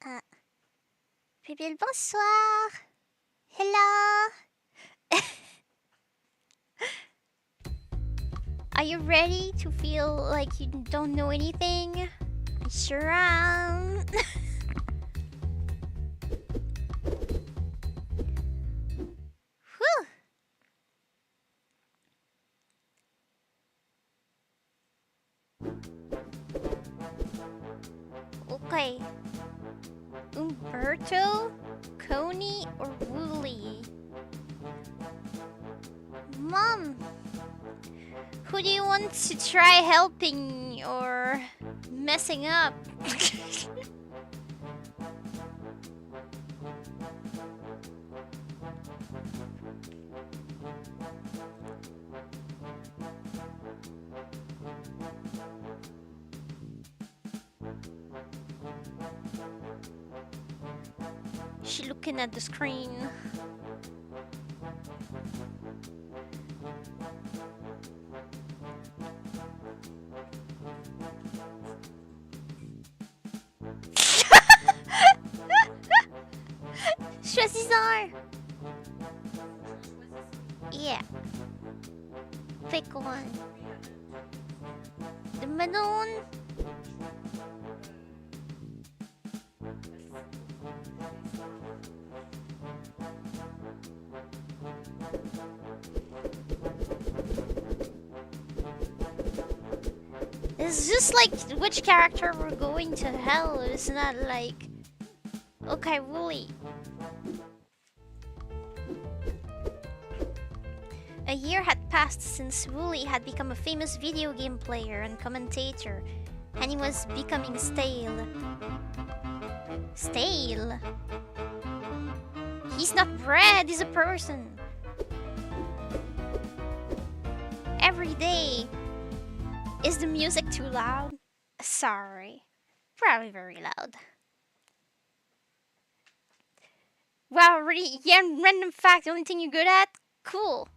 Ah. Bibil, bonsoir. Hello. Are you ready to feel like you don't know anything? I sure am. Whew. Okay. Umberto, Coney, or Wooly? Mom, who do you want to try helping or messing up? She looking at the screen. Choisissant. Yeah. Pick one. The melon. It's just like which character we're going to hell. It's not like... Okay, Wooly. A year had passed since Wooly had become a famous video game player and commentator, and he was becoming stale. Stale? He's not bread, he's a person. Every day. Is the music too loud? Sorry. Probably very loud. Wow, really? Yeah, random fact, the only thing you're good at? Cool.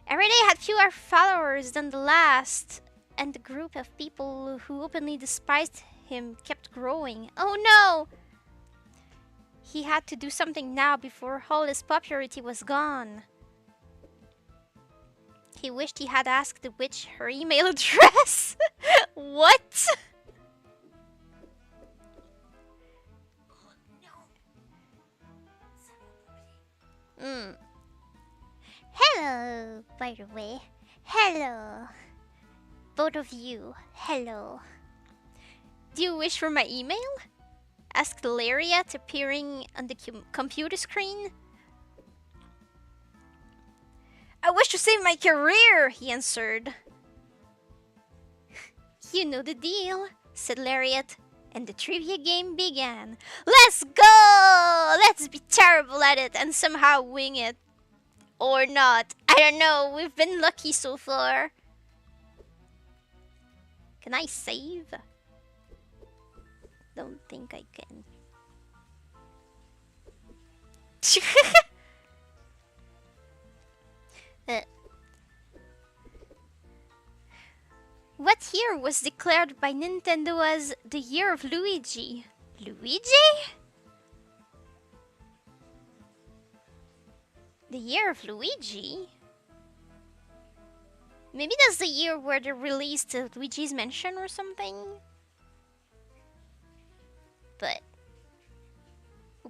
Every day had fewer followers than the last, and the group of people who openly despised him kept growing. Oh no! He had to do something now before all his popularity was gone. He wished he had asked the witch her email address. What? Hello, by the way. Hello. Both of you. Hello. Do you wish for my email? Asked Lariat, appearing on the computer screen. I wish to save my career, he answered. You know the deal, said Lariat, and the trivia game began. Let's go! Let's be terrible at it and somehow wing it. Or not. I don't know, we've been lucky so far. Can I save? Don't think I can. What year was declared by Nintendo as the year of Luigi? Luigi? The year of Luigi? Maybe that's the year where they released Luigi's Mansion or something? But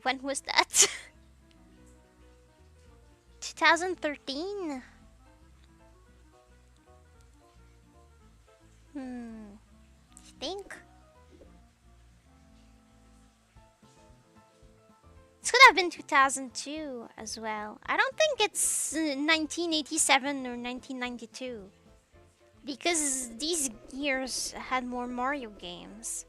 when was that? 2013? I think? This could have been 2002 as well. I don't think it's 1987 or 1992. Because these years had more Mario games.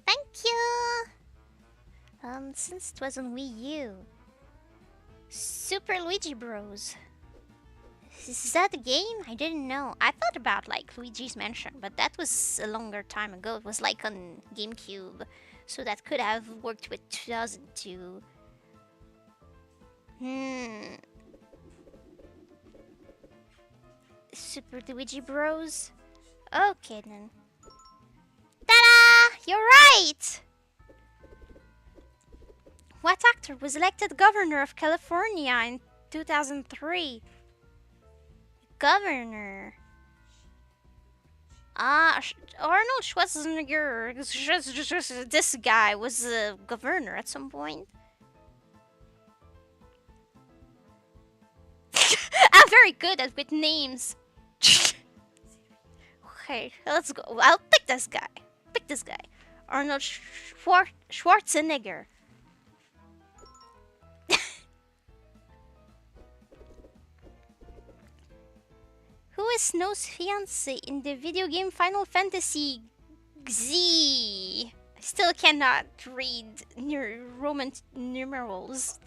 Thank you! Since it was on Wii U. Super Luigi Bros. Is that the game? I didn't know. I thought about like Luigi's Mansion, but that was a longer time ago. It was like on GameCube. So that could have worked with 2002. Super Luigi Bros. Okay then. Ta-da! You're right! What actor was elected governor of California in 2003? Governor. Arnold Schwarzenegger. This guy was a governor at some point. I'm very good at with names. Okay, let's go. I'll pick this guy. Pick this guy. Arnold Schwarzenegger. Who is Snow's fiance in the video game Final Fantasy Z? I still cannot read Roman numerals.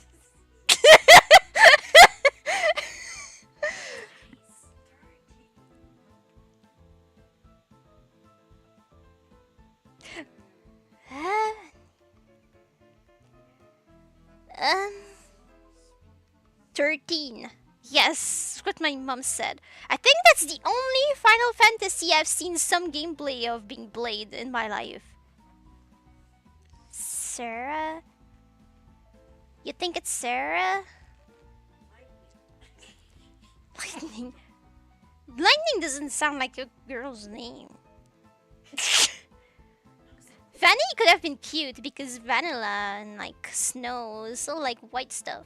Um, 13. Yes, what my mom said. I think that's the only Final Fantasy I've seen some gameplay of being played in my life. Sarah? You think it's Sarah? Lightning. Lightning doesn't sound like a girl's name. Vanny could have been cute because vanilla and like snow is all like white stuff.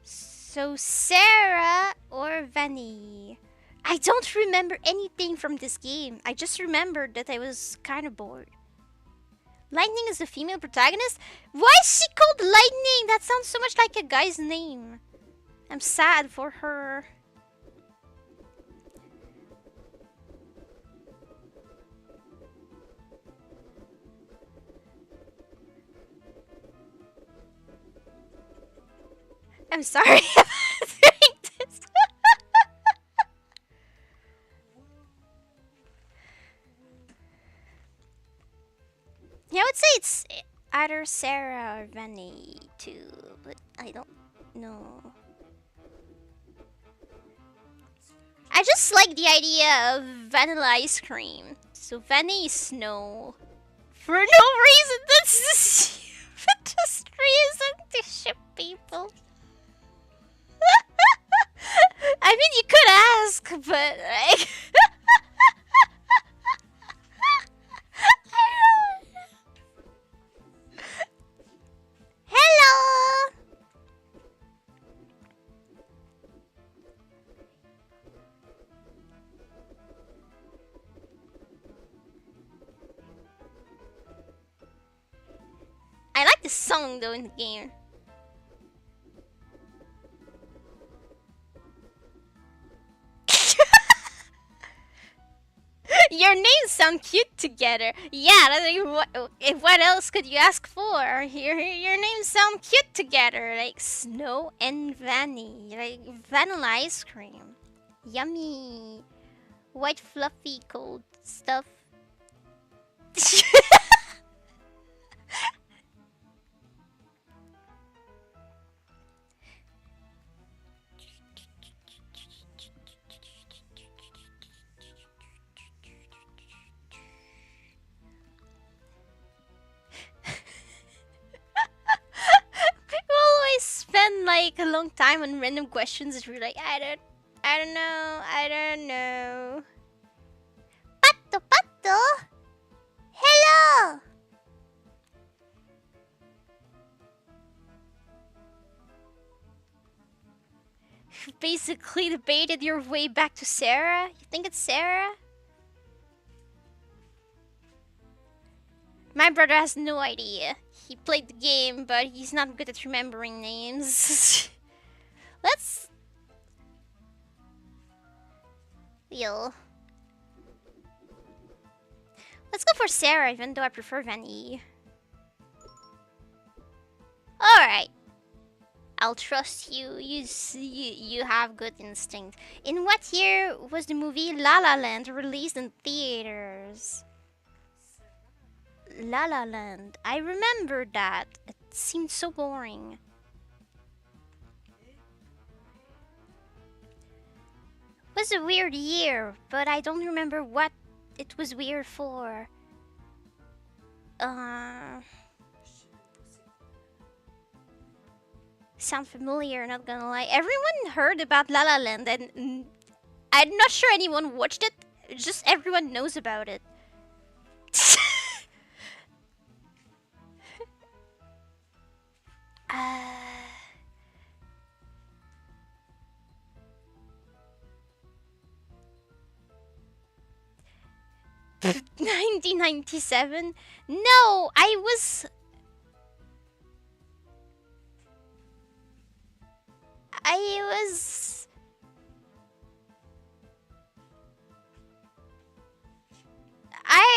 So Sarah or Vanny? I don't remember anything from this game. I just remembered that I was kind of bored. Lightning is the female protagonist? Why is she called Lightning? That sounds so much like a guy's name. I'm sad for her. I'm sorry about doing this. Yeah, I would say it's either Sarah or Vanny too, but I don't know. I just like the idea of vanilla ice cream. So Vanny is snow. For no reason, that's the stupidest reason to ship people. I mean, you could ask, but like... Hello! I like the song though in the game. Your names sound cute together. Yeah, what else could you ask for? Your names sound cute together, like Snow and Vanny, like vanilla ice cream. Yummy, white fluffy cold stuff. People always spend like a long time on random questions that we're like, I don't know. Pato, pato. Hello. You basically debated your way back to Sarah. You think it's Sarah? My brother has no idea. He played the game, but he's not good at remembering names. Let's... Let's go for Sarah, even though I prefer Vanny. Alright. I'll trust you. You have good instinct. In what year was the movie La La Land released in theaters? La La Land. I remember that. It seemed so boring. It was a weird year, but I don't remember what it was weird for. Sound familiar, not gonna lie. Everyone heard about La La Land, and I'm not sure anyone watched it. Just everyone knows about it. 1997? No, I was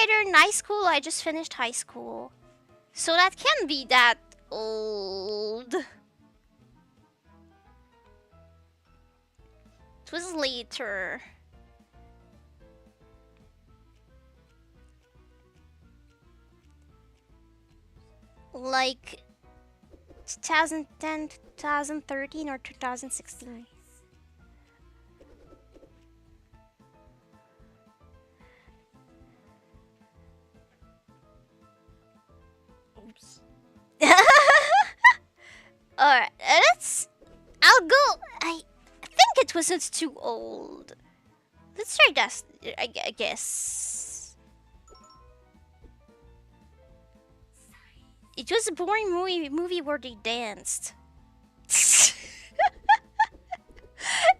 either in high school or I just finished high school. So that can't be that old. It was later. Like 2010, 2013, or 2016. Oops. Alright, I'll go. I think it wasn't too old. Let's try that, I guess. It was a boring movie where they danced.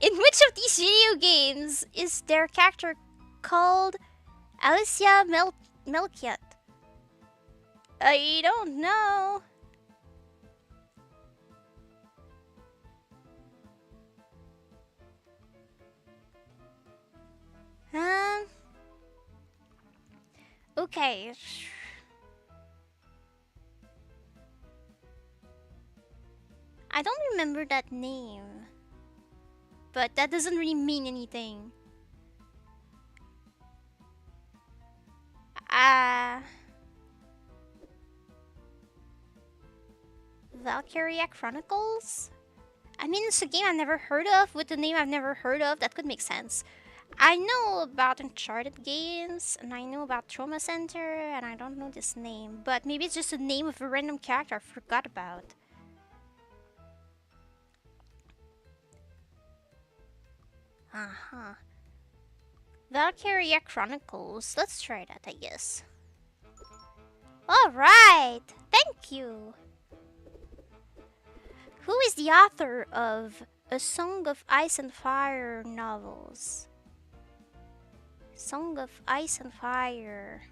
In which of these video games is their character called Alicia Melchiat? I don't know. Okay. I don't remember that name. But that doesn't really mean anything. Valkyria Chronicles? I mean, it's a game I've never heard of with a name I've never heard of. That could make sense. I know about Uncharted games, and I know about Trauma Center, and I don't know this name. But maybe it's just a name of a random character I forgot about. Uh-huh. Valkyria Chronicles. Let's try that, I guess. Alright! Thank you! Who is the author of A Song of Ice and Fire novels? Song of Ice and Fire.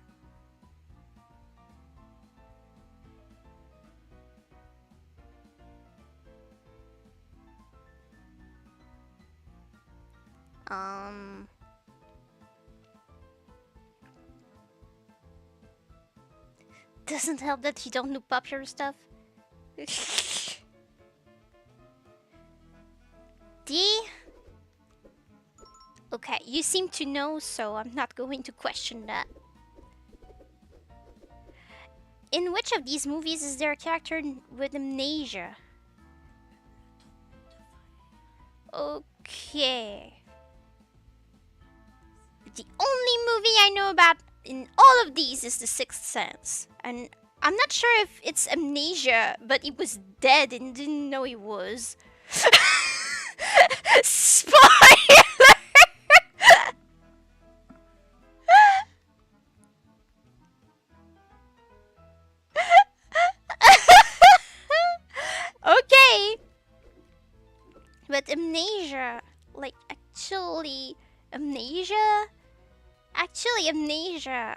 Doesn't help that you don't know popular stuff. D? Okay, you seem to know, so I'm not going to question that. In which of these movies is there a character with amnesia? Okay. The only movie I know about in all of these is The Sixth Sense. And I'm not sure if it's amnesia, but he was dead and didn't know he was. Spoiler! Okay. But amnesia, like actually amnesia? Actually amnesia,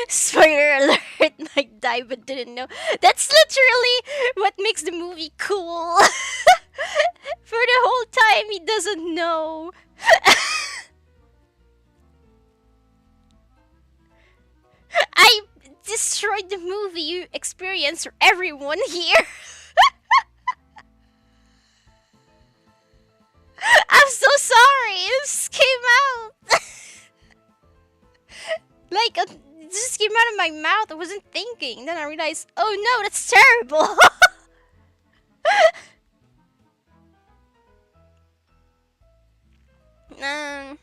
Spoiler alert, Mike died but didn't know. That's literally what makes the movie cool. For the whole time, he doesn't know. destroyed the movie experience for everyone here. I'm so sorry. It just came out. Like, it just came out of my mouth. I wasn't thinking. Then I realized, oh no, that's terrible. um,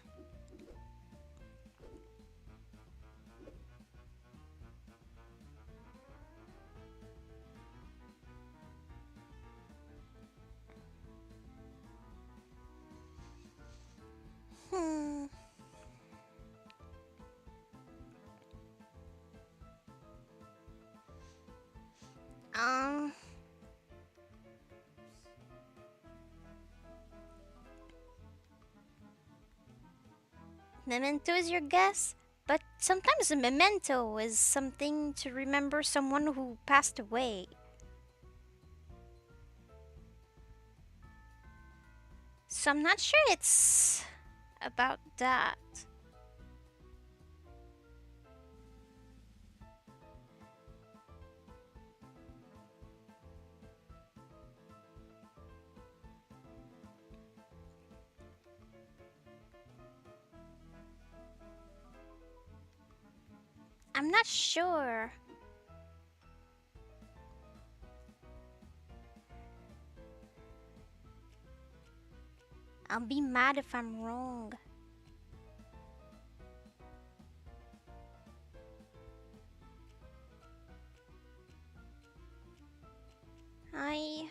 hmm. Um, Memento is your guess? But sometimes a memento is something to remember someone who passed away. So I'm not sure it's about that. I'm not sure. I'll be mad if I'm wrong. I...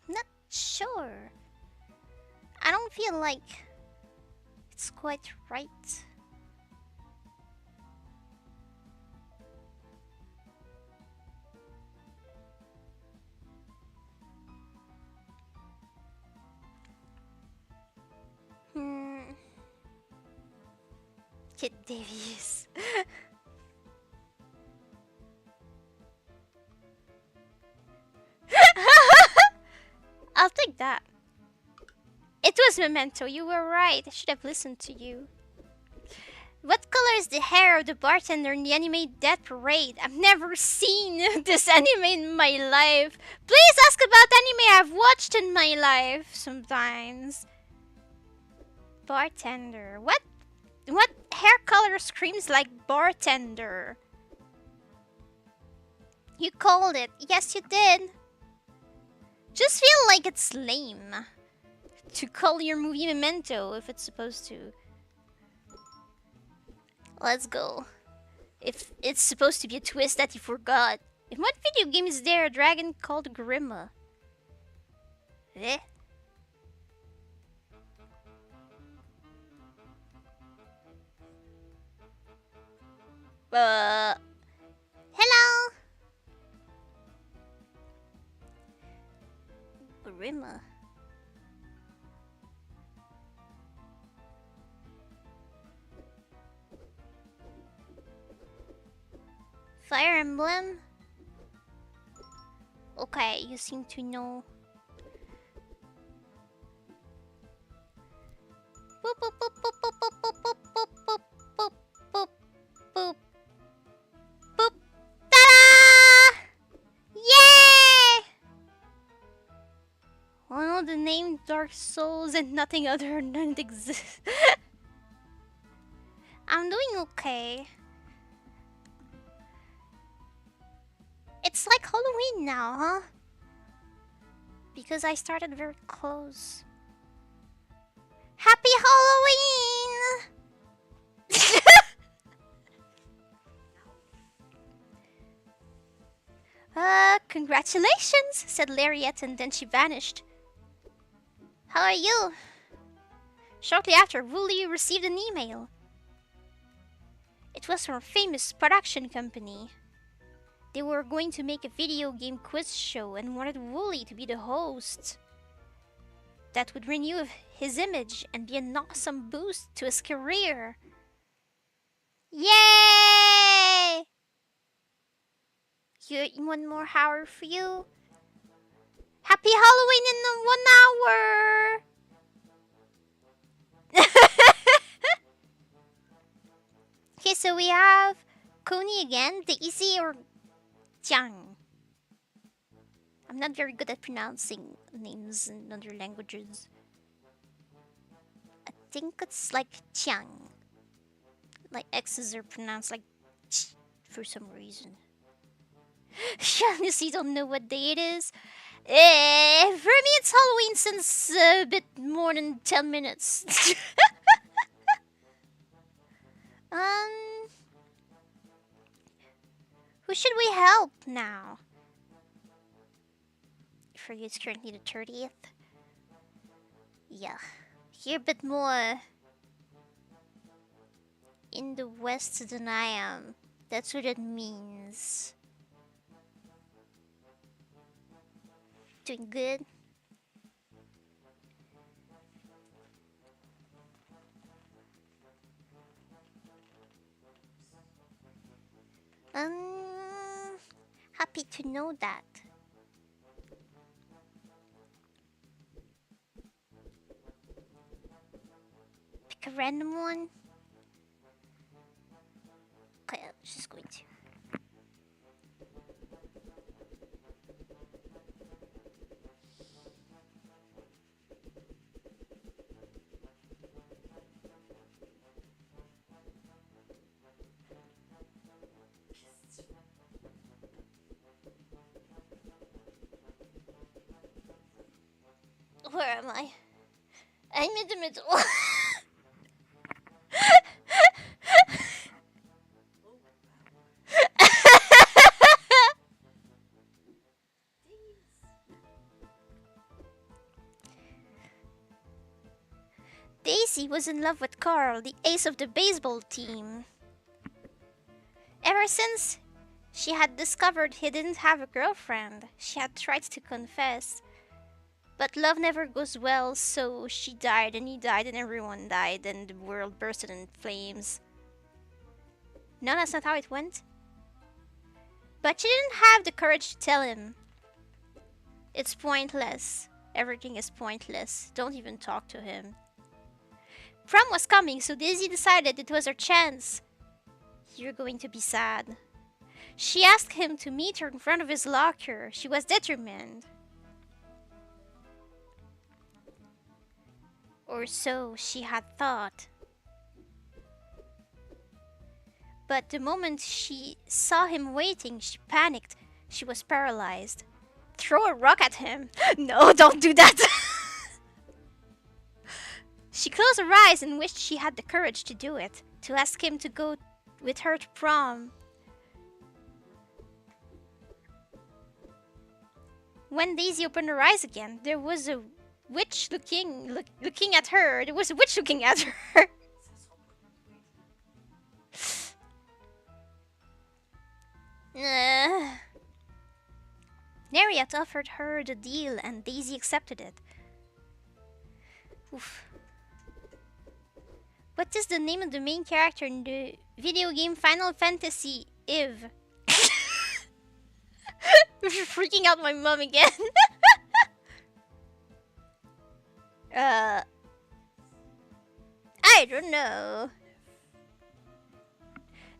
I'm not sure. I don't feel like it's quite right. Kid Davies. I'll take that. It was Memento, you were right. I should have listened to you. What color is the hair of the bartender in the anime Death Parade? I've never seen this anime in my life. Please ask about anime I've watched in my life sometimes. Bartender. What hair color screams like bartender? You called it. Yes, you did. Just feel like it's lame to call your movie Memento if it's supposed to. Let's go. If it's supposed to be a twist that you forgot. In what video game is there a dragon called Grima? Eh? Hello? Grima. Fire Emblem? Okay, you seem to know. Boop, boop, boop, boop, boop, boop, boop, boop, boop, boop, boop, boop, boop. Ta-da! Yay! I know the name Dark Souls and nothing other than it exists. I'm doing okay. It's like Halloween now, huh? Because I started very close. Happy Halloween! Congratulations, said Lariat, and then she vanished. How are you? Shortly after, Wooly received an email. It was from a famous production company. They were going to make a video game quiz show and wanted Wooly to be the host. That would renew his image and be an awesome boost to his career. Yay! You one more hour for you. Happy Halloween in 1 hour. Okay, so we have Coney again, Daisy or Jiang. I'm not very good at pronouncing names in other languages. I think it's like Jiang. Like X's are pronounced like ch for some reason. Honestly, don't know what day it is. For me, it's Halloween since a bit more than 10 minutes. um, who should we help now? For you, it's currently the 30th. Yeah, you're a bit more in the west than I am. That's what it means. Doing good? Happy to know that. Pick a random one. Okay, I'm just going to. Where am I? I'm in the middle. Daisy was in love with Carl, the ace of the baseball team. Ever since she had discovered he didn't have a girlfriend, she had tried to confess. But love never goes well, so she died and he died and everyone died and the world bursted in flames. No, that's not how it went. But she didn't have the courage to tell him. It's pointless. Everything is pointless. Don't even talk to him. Prom was coming, so Daisy decided it was her chance. You're going to be sad. She asked him to meet her in front of his locker. She was determined. Or so she had thought. But the moment she saw him waiting, she panicked. She was paralyzed. Throw a rock at him. No, don't do that. She closed her eyes and wished she had the courage to do it, to ask him to go with her to prom. When Daisy opened her eyes again, there was a witch looking at her. There was a witch looking at her. Nariat offered her the deal and Daisy accepted it. Oof. What is the name of the main character in the video game Final Fantasy Eve? Freaking out my mom again. I don't know.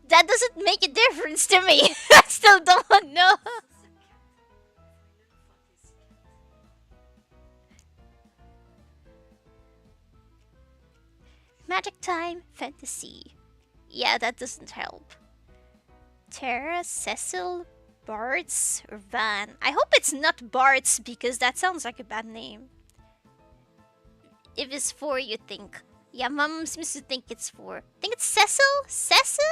That doesn't make a difference to me. I still don't know. Magic Time Fantasy. Yeah, that doesn't help. Tara, Cecil, Bart's, or Van. I hope it's not Bart's because that sounds like a bad name. If it's 4, you think. Yeah, Mom seems to think it's 4. I think it's Cecil? Cecil?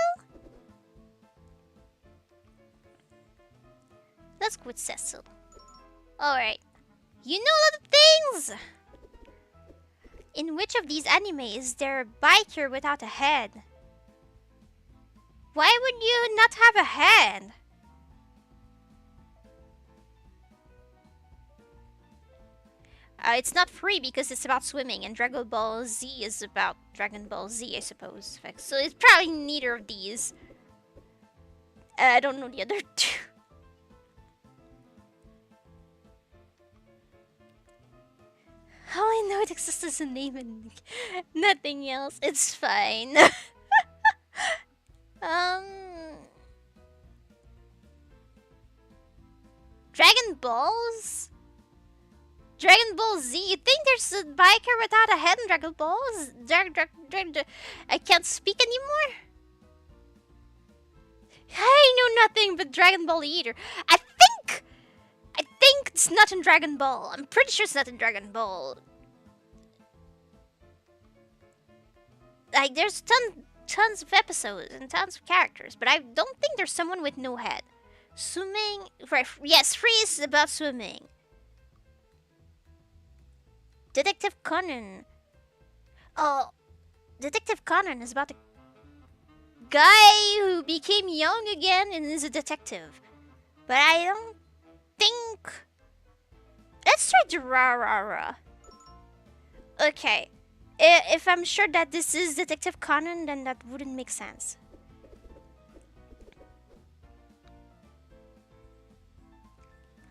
Let's go with Cecil. Alright. You know a lot of things! In which of these animes is there a biker without a head? Why would you not have a head? It's not free because it's about swimming, and Dragon Ball Z is about Dragon Ball Z, I suppose. So it's probably neither of these. I don't know the other two. it exists as a name and nothing else. It's fine. um, Dragon Balls. Dragon Ball Z. You think there's a biker without a head in Dragon Balls? I can't speak anymore. I know nothing but Dragon Ball either. I think it's not in Dragon Ball. I'm pretty sure it's not in Dragon Ball. Like, there's tons of episodes and tons of characters, but I don't think there's someone with no head. Swimming, yes, Free is about swimming. Detective Conan. Oh, Detective Conan is about a guy who became young again and is a detective. But I don't think... Let's try Durarara. Okay. If I'm sure that this is Detective Conan, then that wouldn't make sense.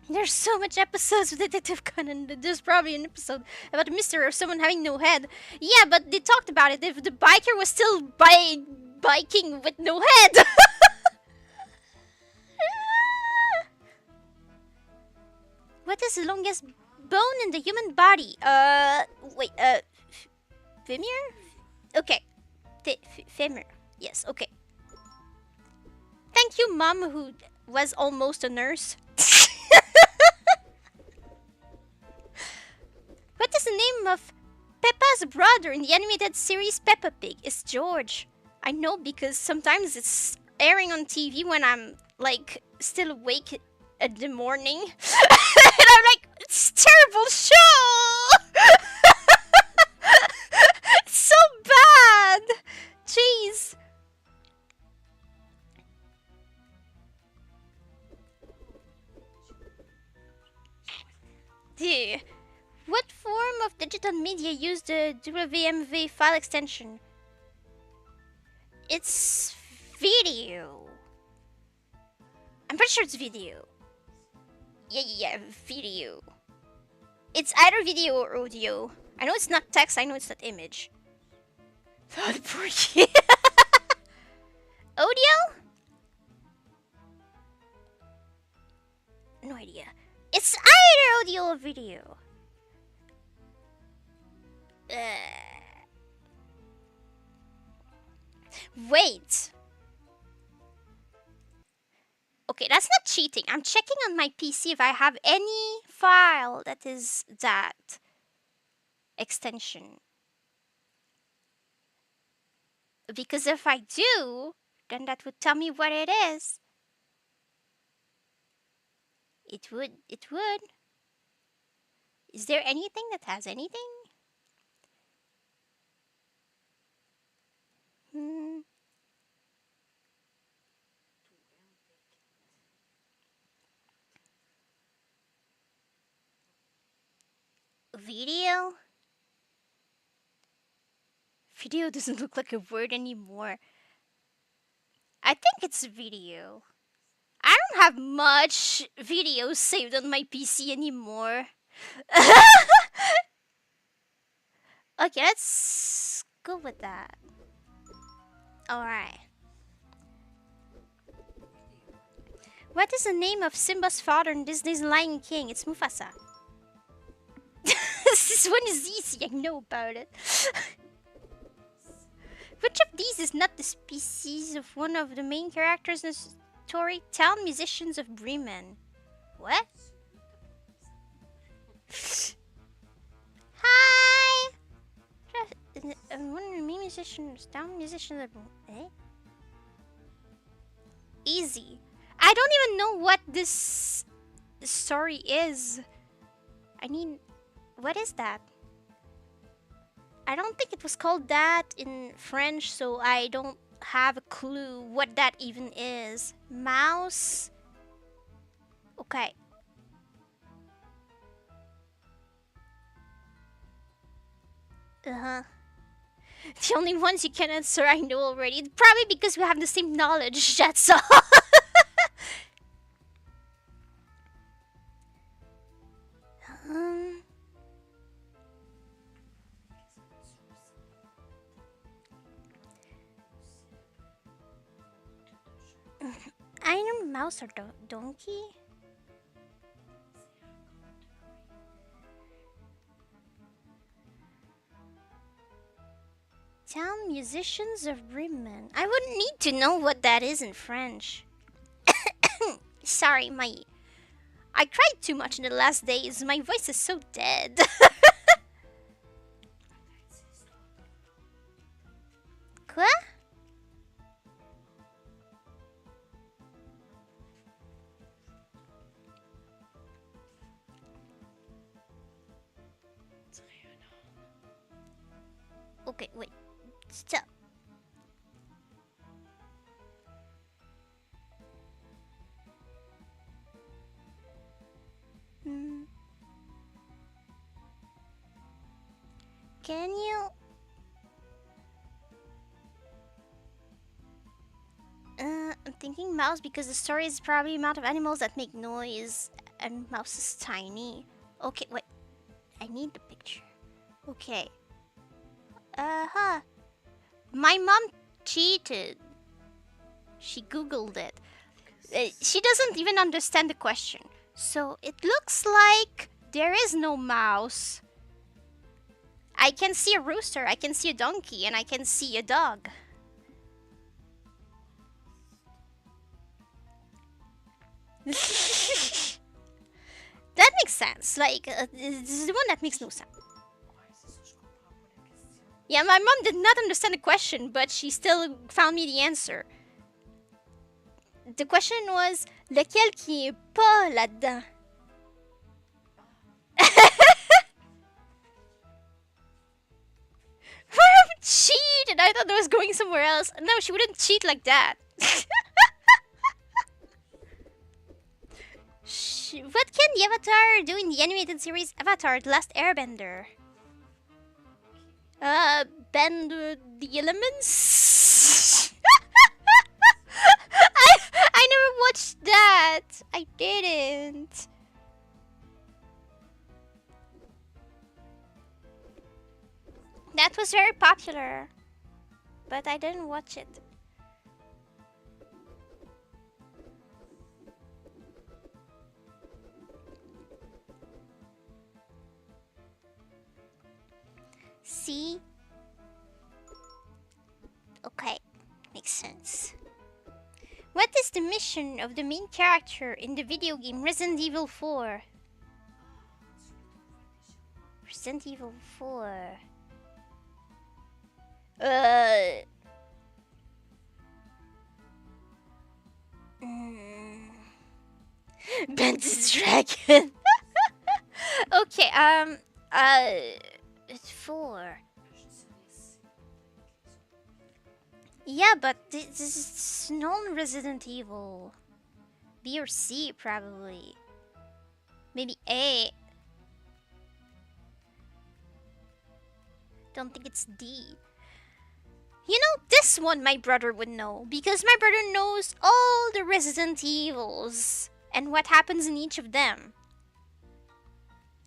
There's so much episodes of Detective Conan that there's probably an episode about a mystery of someone having no head. Yeah, but they talked about it if the biker was still biking with no head. What is the longest bone in the human body? Wait, femur? Okay. Femur. Yes, okay. Thank you, Mom, who was almost a nurse. What is the name of Peppa's brother in the animated series Peppa Pig? It's George. I know because sometimes it's airing on TV when I'm like still awake in the morning. And I'm like, it's a terrible show! It's so bad! Jeez. Yeah. What form of digital media used the WMV file extension? It's video. I'm pretty sure it's video. Yeah, video. It's either video or audio. I know it's not text, I know it's not image. Audio? No idea. It's either audio or video. Wait. Okay, that's not cheating. I'm checking on my PC if I have any file that is that extension. Because if I do, then that would tell me what it is. It would. Is there anything that has anything? Video? Video doesn't look like a word anymore. I think it's video. I don't have much videos saved on my PC anymore. Okay, let's go with that. Alright. What is the name of Simba's father in Disney's Lion King? It's Mufasa. This one is easy, I know about it. Which of these is not the species of one of the main characters in the story? Town Musicians of Bremen. What? Hi! One of the main musicians, town musicians of Bremen. Easy. I don't even know what this story is. I mean, what is that? I don't think it was called that in French, so I don't have a clue what that even is. Mouse? Okay. The only ones you can answer I know already. Probably because we have the same knowledge, that's all. Either mouse or donkey? Town musicians of Bremen. I wouldn't need to know what that is in French. Sorry, I cried too much in the last days. My voice is so dead. Quoi? Okay, wait. Stop. Can you... I'm thinking mouse because the story is probably the amount of animals that make noise and mouse is tiny. Okay, wait. I need the picture. Okay. Uh-huh. My mom cheated. She googled it. She doesn't even understand the question. So it looks like there is no mouse. I can see a rooster, I can see a donkey, and I can see a dog. That makes sense. Like, this is the one that makes no sense. Yeah, my mom did not understand the question, but she still found me the answer. The question was, lequel qui est pas là-dedans? Cheated! I thought I was going somewhere else. No, she wouldn't cheat like that. What can the Avatar do in the animated series Avatar: The Last Airbender? Bend the elements? I never watched that. I didn't. That was very popular, but I didn't watch it. See? Okay, makes sense. What is the mission of the main character in the video game Resident Evil 4? Resident Evil 4. Bend the dragon. Okay, it's 4. Yeah, but this is non-Resident Evil. B or C, probably. Maybe A. Don't think it's D. You know, this one my brother would know, because my brother knows all the Resident Evils and what happens in each of them.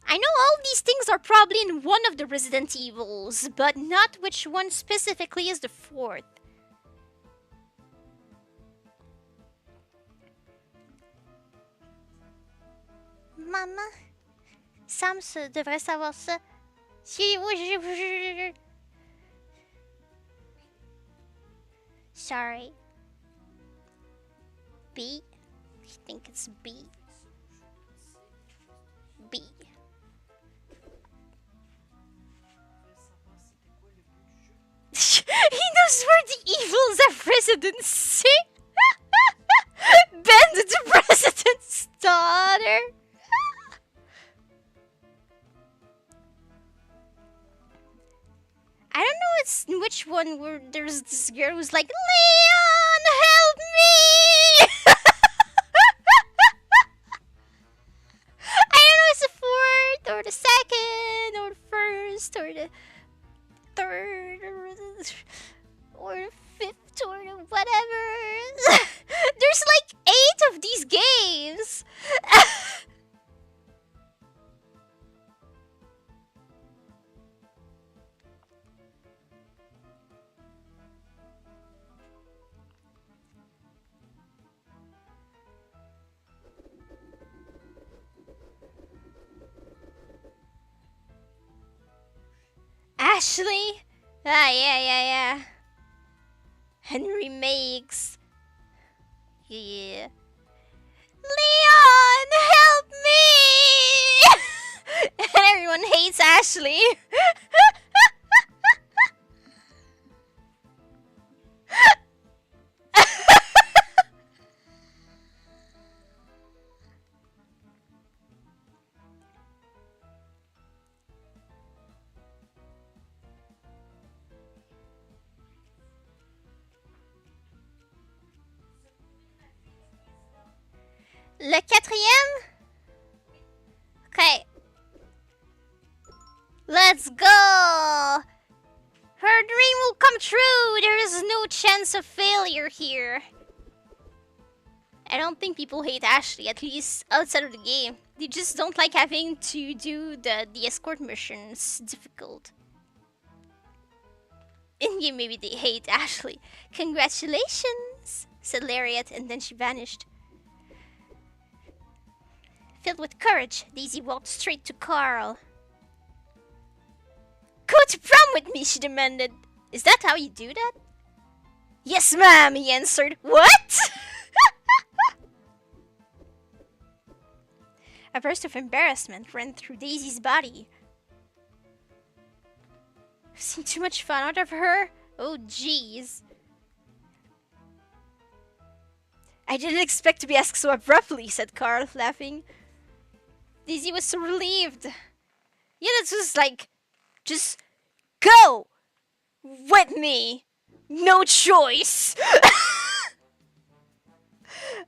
I know all these things are probably in one of the Resident Evils, but not which one specifically is the 4th. Maman, Sam devrait savoir ça. Sorry. B? I think it's B. B. He knows where the evils of residency. Bend the president's daughter. I don't know it's which one where there's this girl who's like, Leon, help me! I don't know it's the 4th or the 2nd or the 1st or the 3rd or the 5th or the whatever. There's like 8 of these games. Ashley? Ah, yeah. Henry makes. Yeah. Leon, help me! And everyone hates Ashley. Le quatrième? Okay. Let's go! Her dream will come true! There is no chance of failure here. I don't think people hate Ashley, at least outside of the game. They just don't like having to do the escort missions. Difficult. In-game, maybe they hate Ashley. Congratulations, said Lariat, and then she vanished. Filled with courage, Daisy walked straight to Carl. Go to prom with me, she demanded. Is that how you do that? Yes, ma'am, he answered. What? A burst of embarrassment ran through Daisy's body. I've seen too much fun out of her. Oh, jeez. I didn't expect to be asked so abruptly, said Carl, laughing. Daisy was so relieved. Yeah, that was like, just go with me. No choice.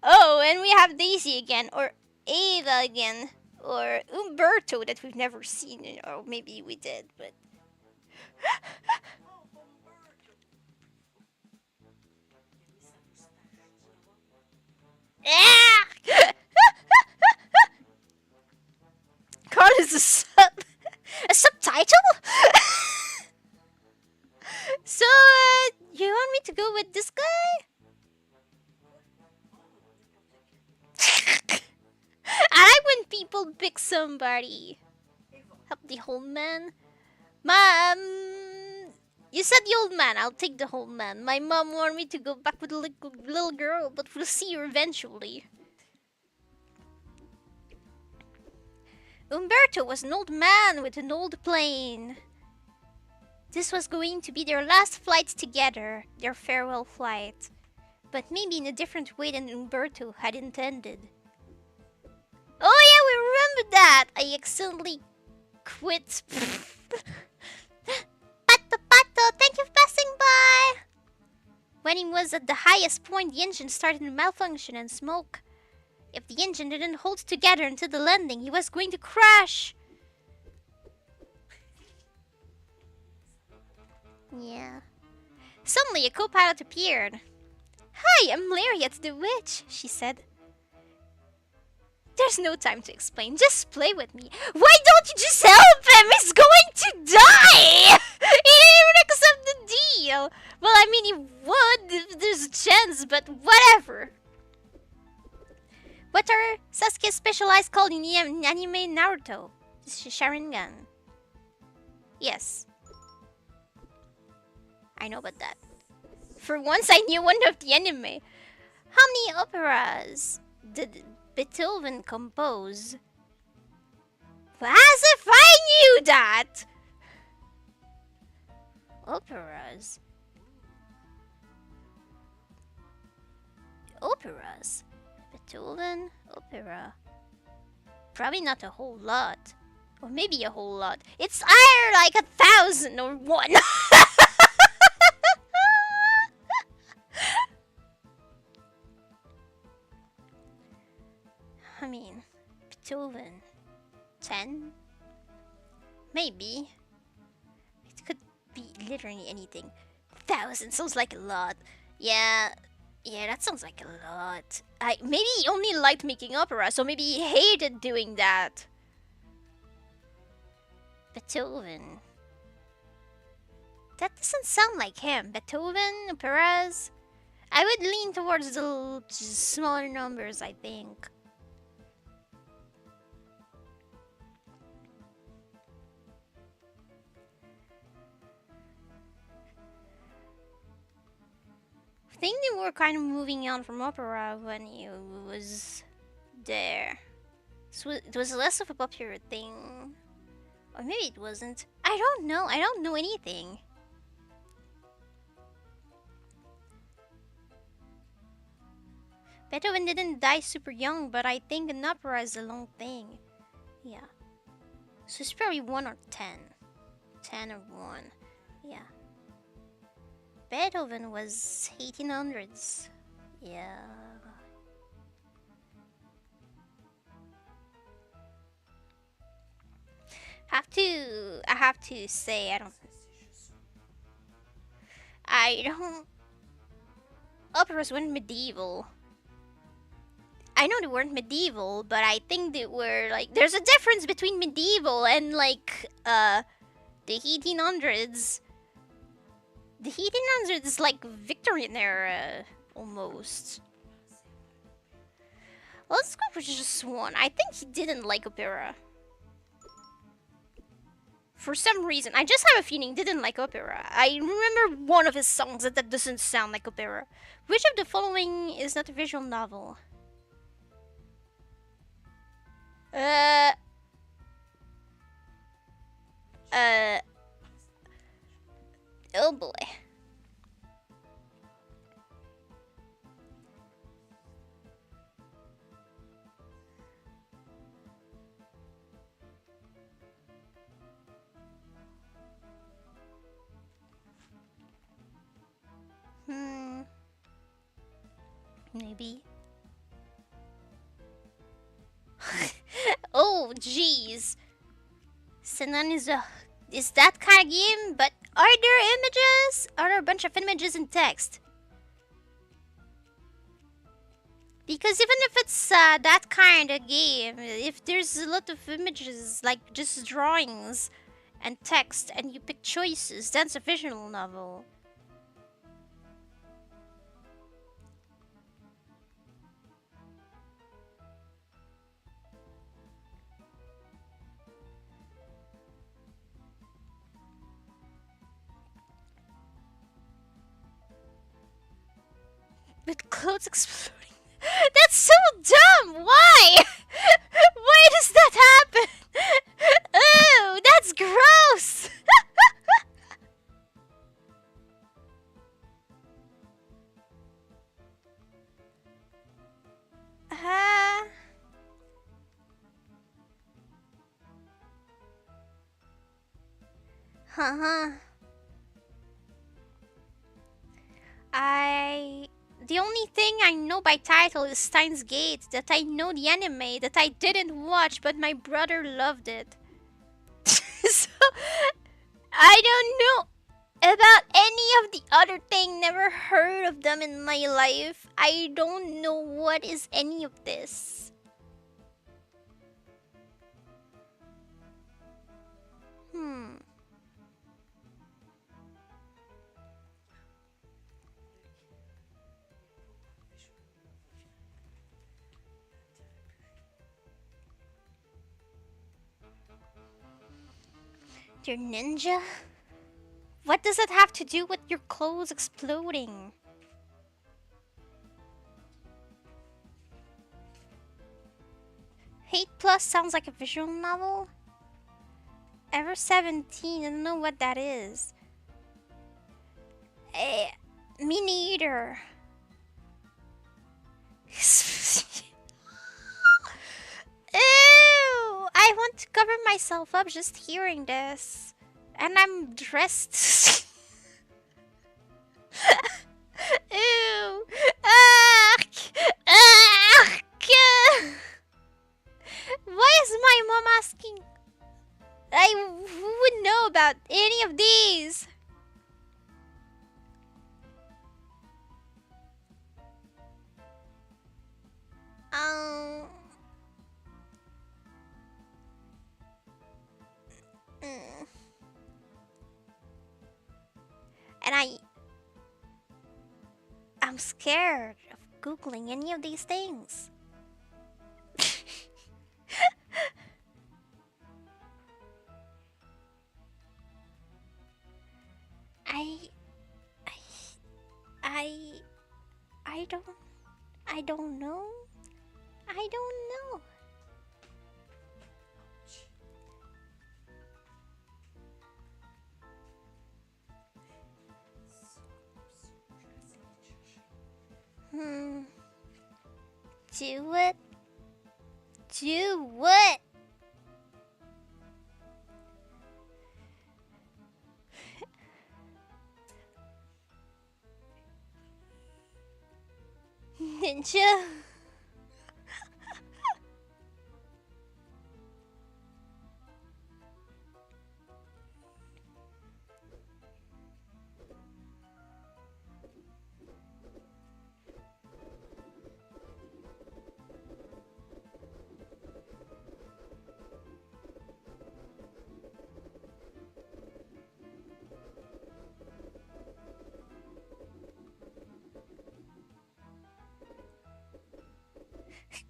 Oh, and we have Daisy again, or Ava again, or Umberto that we've never seen, or maybe we did, but... Carl is a subtitle? So, you want me to go with this guy? I like when people pick somebody. Help the old man. Mom, you said the old man. I'll take the old man. My mom wanted me to go back with the little girl, but we'll see her eventually. Umberto was an old man with an old plane. This was going to be their last flight together, their farewell flight. But maybe in a different way than Umberto had intended. Oh yeah, we remember that! I accidentally quit. Pato, thank you for passing by! When he was at the highest point, the engine started to malfunction and smoke. If the engine didn't hold together until the landing, he was going to crash! Yeah. Suddenly, a co-pilot appeared. Hi, I'm Lariat the Witch, she said. There's no time to explain, just play with me. Why don't you just help him? He's going to die! He didn't even accept the deal! Well, I mean, he would if there's a chance, but whatever. What are Sasuke's special eyes called in anime Naruto? Sharingan. Yes. I know about that. For once, I knew one of the anime. How many operas did Beethoven compose? As if I knew that! Operas? Operas? Beethoven? Opera? Probably not a whole lot. Or maybe a whole lot. It's either like 1,000 or 1. I mean, Beethoven. 10? Maybe. It could be literally anything. 1,000 sounds like a lot. Yeah, that sounds like a lot. Maybe he only liked making opera, so maybe he hated doing that. Beethoven. That doesn't sound like him. Beethoven, operas. I would lean towards the smaller numbers, I think. think they were kind of moving on from opera when he was there. So it was less of a popular thing. Or maybe it wasn't. I don't know. I don't know anything. Beethoven didn't die super young, but I think an opera is a long thing. Yeah. So it's probably 1 or 10. 10 or 1. Yeah. Beethoven was 1800s. Yeah. I have to say I don't operas weren't medieval. I know they weren't medieval, but I think they were like there's a difference between medieval and like the 1800s. The 1800s is like Victorian era almost. Let's go for just one. I think he didn't like opera. For some reason, I just have a feeling he didn't like opera. I remember one of his songs that doesn't sound like opera. Which of the following is not a visual novel? Uh, uh, oh boy. Maybe. Oh, jeez. Sinan is that kind of game, but are there images? Are there a bunch of images and text? Because even if it's that kind of game, if there's a lot of images, like just drawings and text, and you pick choices, that's a visual novel. With clothes exploding. That's so dumb! Why? Why does that happen? Ew, that's gross! uh, huh. The only thing I know by title is Steins Gate, that I know the anime, that I didn't watch, but my brother loved it. So, I don't know about any of the other thing, never heard of them in my life. I don't know what is any of this. You're ninja? What does that have to do with your clothes exploding? Hate Plus sounds like a visual novel? Ever 17, I don't know what that is. Me neither. Ew! I want to cover myself up just hearing this. And I'm dressed. Ew! Why is my mom asking? Who would know about any of these? And I'm scared of Googling any of these things. I I don't know. I don't know. Do it. Do it. Ninja.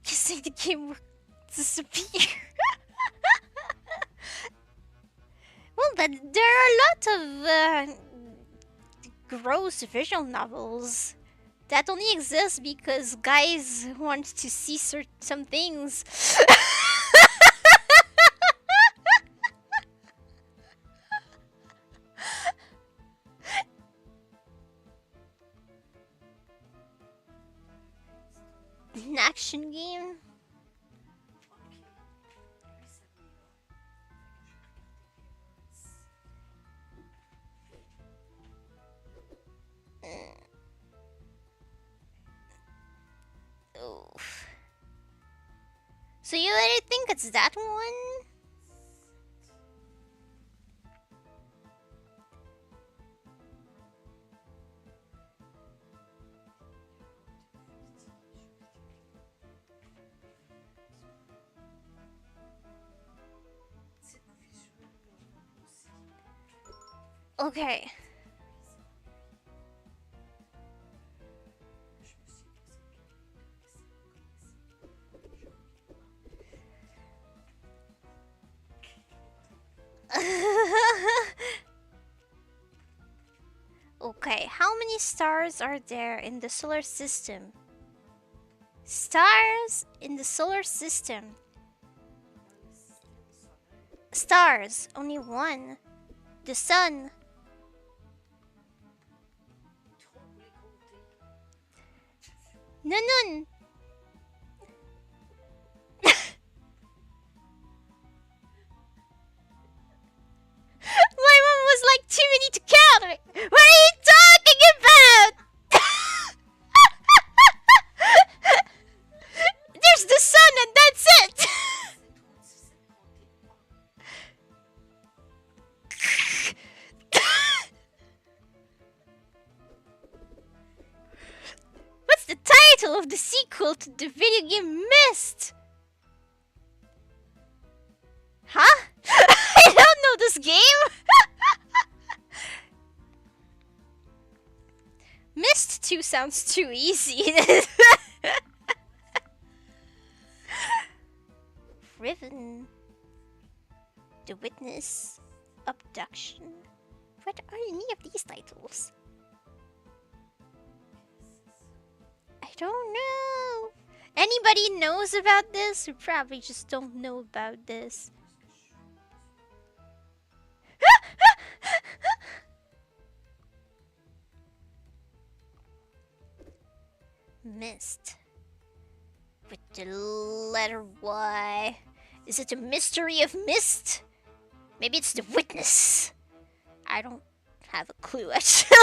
Kissing the game will disappear. Well, but there are a lot of gross visual novels that only exist because guys want to see some things. An action game? Oof. So you really think it's that one? Okay. Okay, how many stars are there in the solar system? Stars in the solar system. Stars, only one. The sun. Nun. My mom was like, too many to count. What are you talking about? There's the sun and that's it. What's the title of the sequel to the video game Myst? Huh? I don't know this game. Myst 2 sounds too easy. Riven. The Witness. Abduction. What are any of these titles? I don't know. Anybody knows about this? We probably just don't know about this. Myst. With the letter Y. Is it a mystery of Myst? Maybe it's the Witness. I don't have a clue, actually.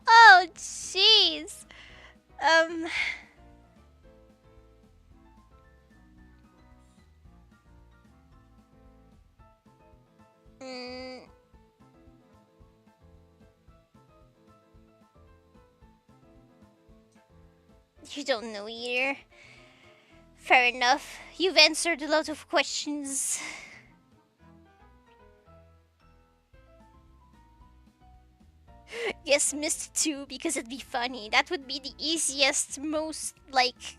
Oh, jeez. You don't know either. Fair enough. You've answered a lot of questions. Yes, Myst 2 because it'd be funny. That would be the easiest, most likely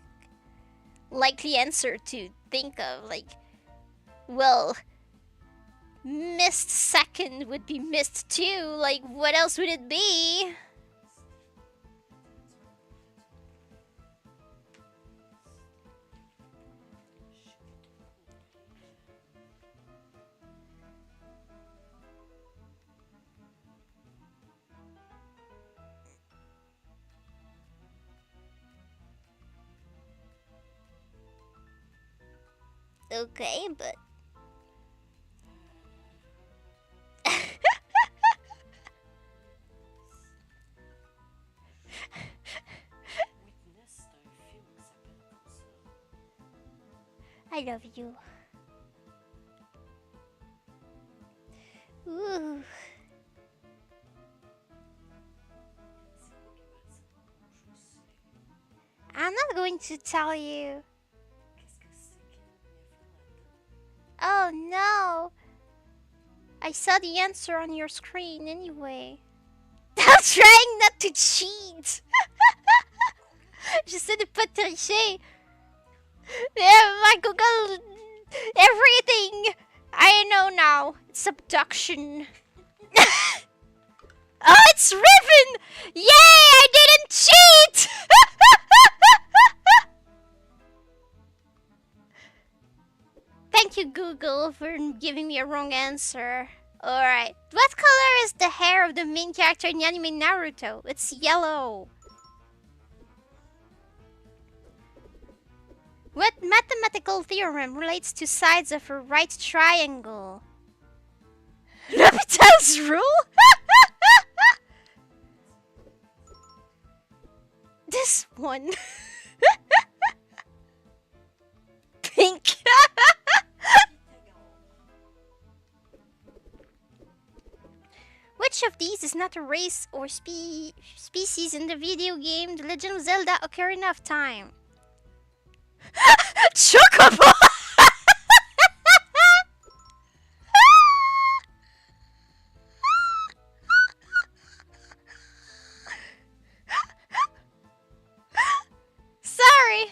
answer to think of. Like, well, missed second would be missed too. Like, what else would it be? Okay, but I love you. Ooh. I'm not going to tell you. Oh no! I saw the answer on your screen anyway. I'm trying not to cheat! J'essaie de pas tricher. My Google... Everything! I know now. It's abduction. Oh, it's Riven! Yay! I didn't cheat! Thank you, Google, for giving me a wrong answer. Alright. What color is the hair of the main character in the anime Naruto? It's yellow. What mathematical theorem relates to sides of a right triangle? L'Hopital's rule? This one. Pink. Which of these is not a race or species in the video game The Legend of Zelda Ocarina of Time? Chocobo! Sorry.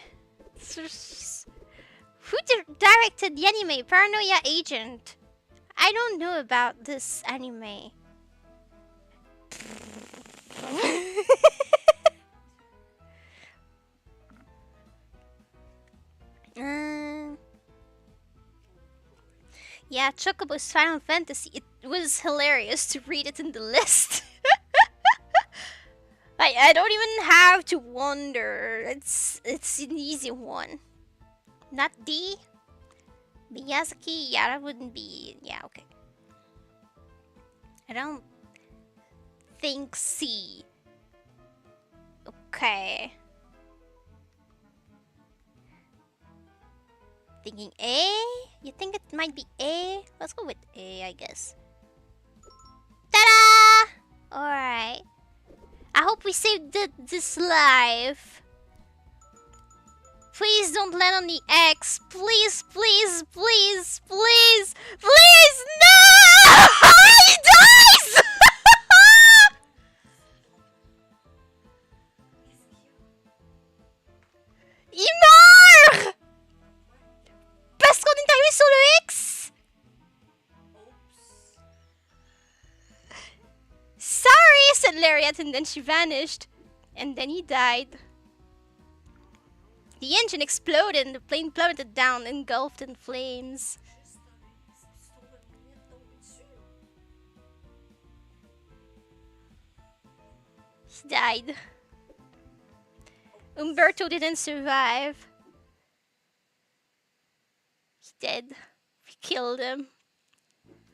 Who directed the anime Paranoia Agent? I don't know about this anime. Yeah, Chocobo's Final Fantasy. It was hilarious to read it in the list. I don't even have to wonder. It's an easy one. Not D. Miyazaki. Yeah, that wouldn't be. Yeah, okay. I don't think C. Okay. Thinking A? You think it might be A? Let's go with A, I guess. Ta-da! Alright. I hope we saved this live. Please don't land on the X. Please, please, please, please, please, no! He dies! Il meurt! Parce qu'on est arrivé sur le X. Sorry, said Lariat, and then she vanished. And then he died. The engine exploded and the plane plummeted down, engulfed in flames. He died. Umberto didn't survive. He dead. We killed him.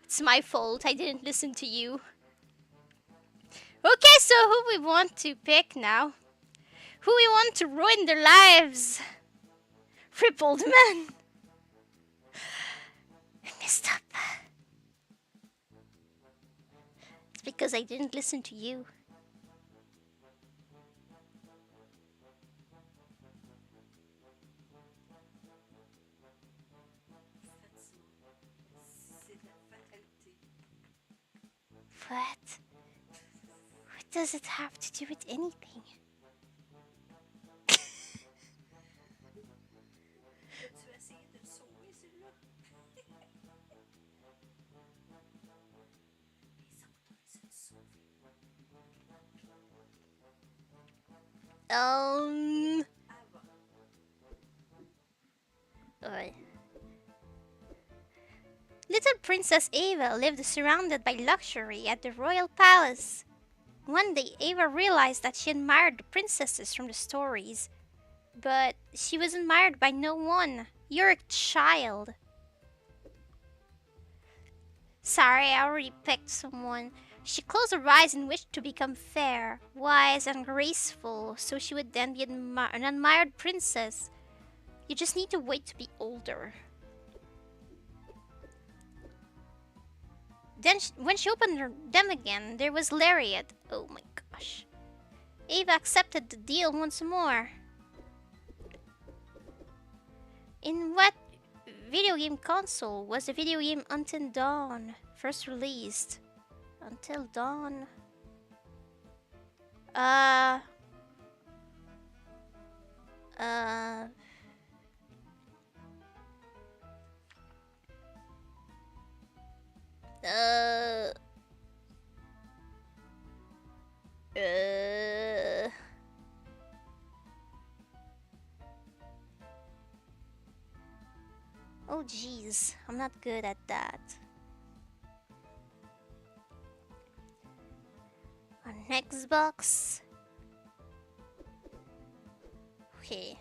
It's my fault. I didn't listen to you. Okay, so who we want to pick now? Who we want to ruin their lives? Crippled man. I messed up. It's because I didn't listen to you. What? What does it have to do with anything? Um. Alright. Little Princess Ava lived surrounded by luxury at the royal palace. One day, Ava realized that she admired the princesses from the stories, but she was admired by no one. You're a child. Sorry, I already picked someone. She closed her eyes and wished to become fair, wise, and graceful, so she would then be an admired princess. You just need to wait to be older. Then, when she opened them again, there was Lariat. Oh my gosh. Ava accepted the deal once more. In what video game console was the video game Until Dawn first released? Until Dawn. Uh. Uh. Uh. Oh jeez, I'm not good at that. On Xbox. Okay.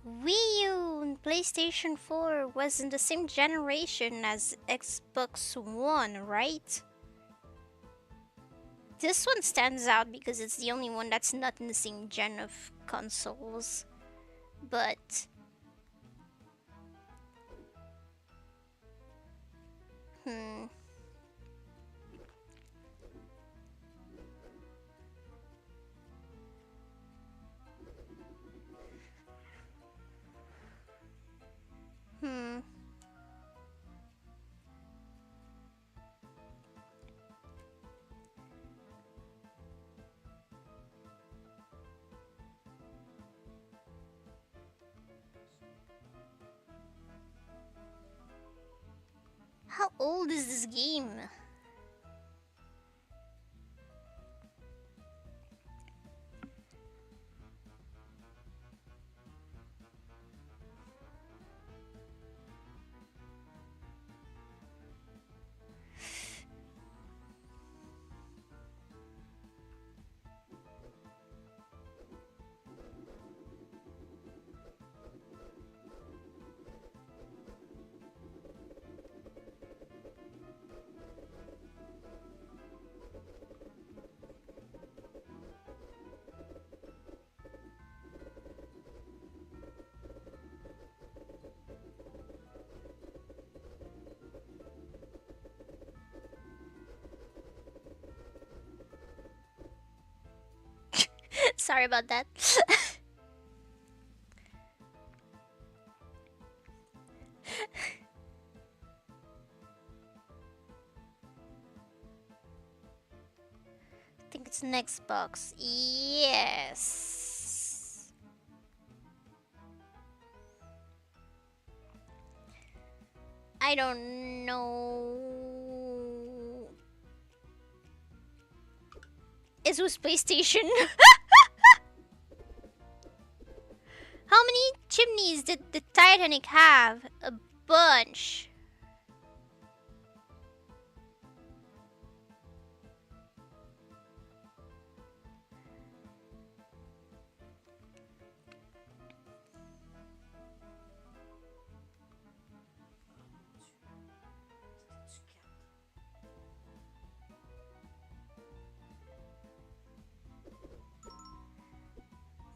Wii U and PlayStation 4 was in the same generation as Xbox One, right? This one stands out because it's the only one that's not in the same gen of consoles. But... Hmm... Hmm... How old is this game? Sorry about that. I think it's an Xbox. Yes. I don't know. It was PlayStation. How many chimneys did the Titanic have? A bunch.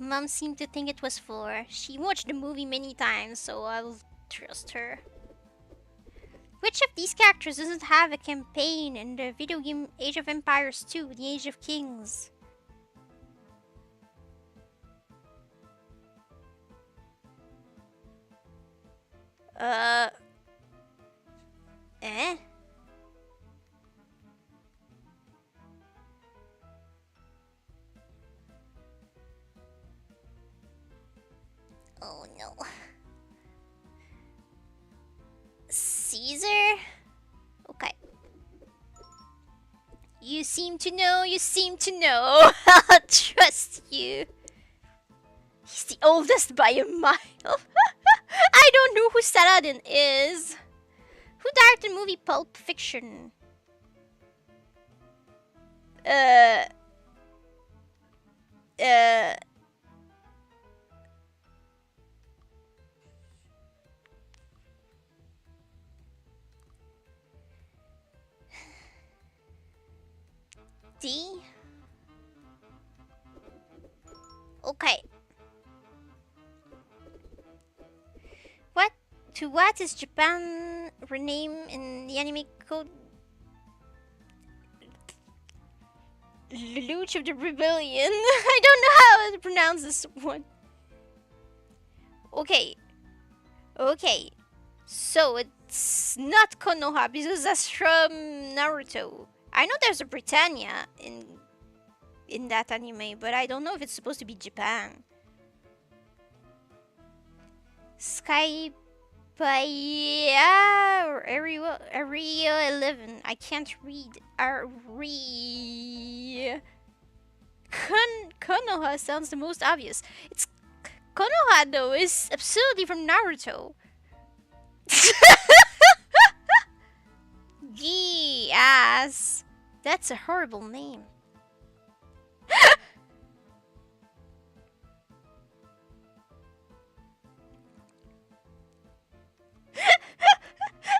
Mom seemed to think it was 4. She watched the movie many times, so I'll trust her. Which of these characters doesn't have a campaign in the video game Age of Empires 2, The Age of Kings? Uh, eh? Oh no. Caesar? Okay. You seem to know, you seem to know. I'll trust you. He's the oldest by a mile. I don't know who Saladin is. Who directed the movie Pulp Fiction? Uh... Uh... D? Okay. What? To what is Japan renamed in the anime code? Luch of the Rebellion. I don't know how to pronounce this one. Okay. Okay. So it's not Konoha because that's from Naruto. I know there's a Britannia in that anime, but I don't know if it's supposed to be Japan. Sky or Area 11. I can't read. Konoha sounds the most obvious. It's Konoha though is absolutely from Naruto. Yes. That's a horrible name.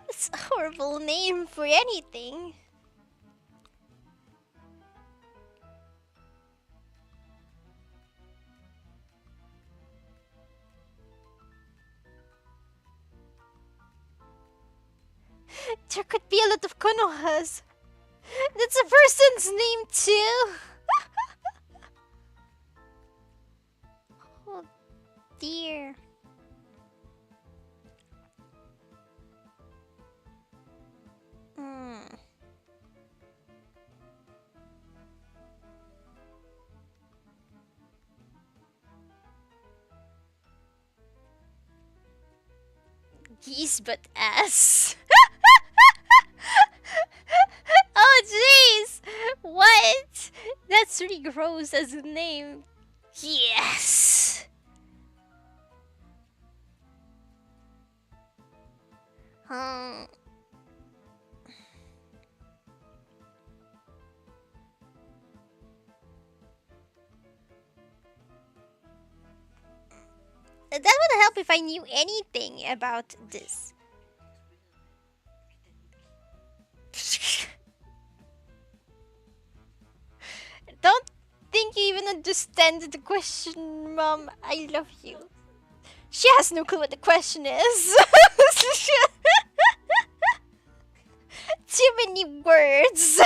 It's a horrible name for anything. There could be a lot of Konohas. That's a person's name too. Oh dear. Hmm. Geese but ass. Oh jeez! What? That's really gross as a name. Yes! Um... That would help if I knew anything about this. Don't think you even understand the question, Mom. I love you. She has no clue what the question is. Too many words.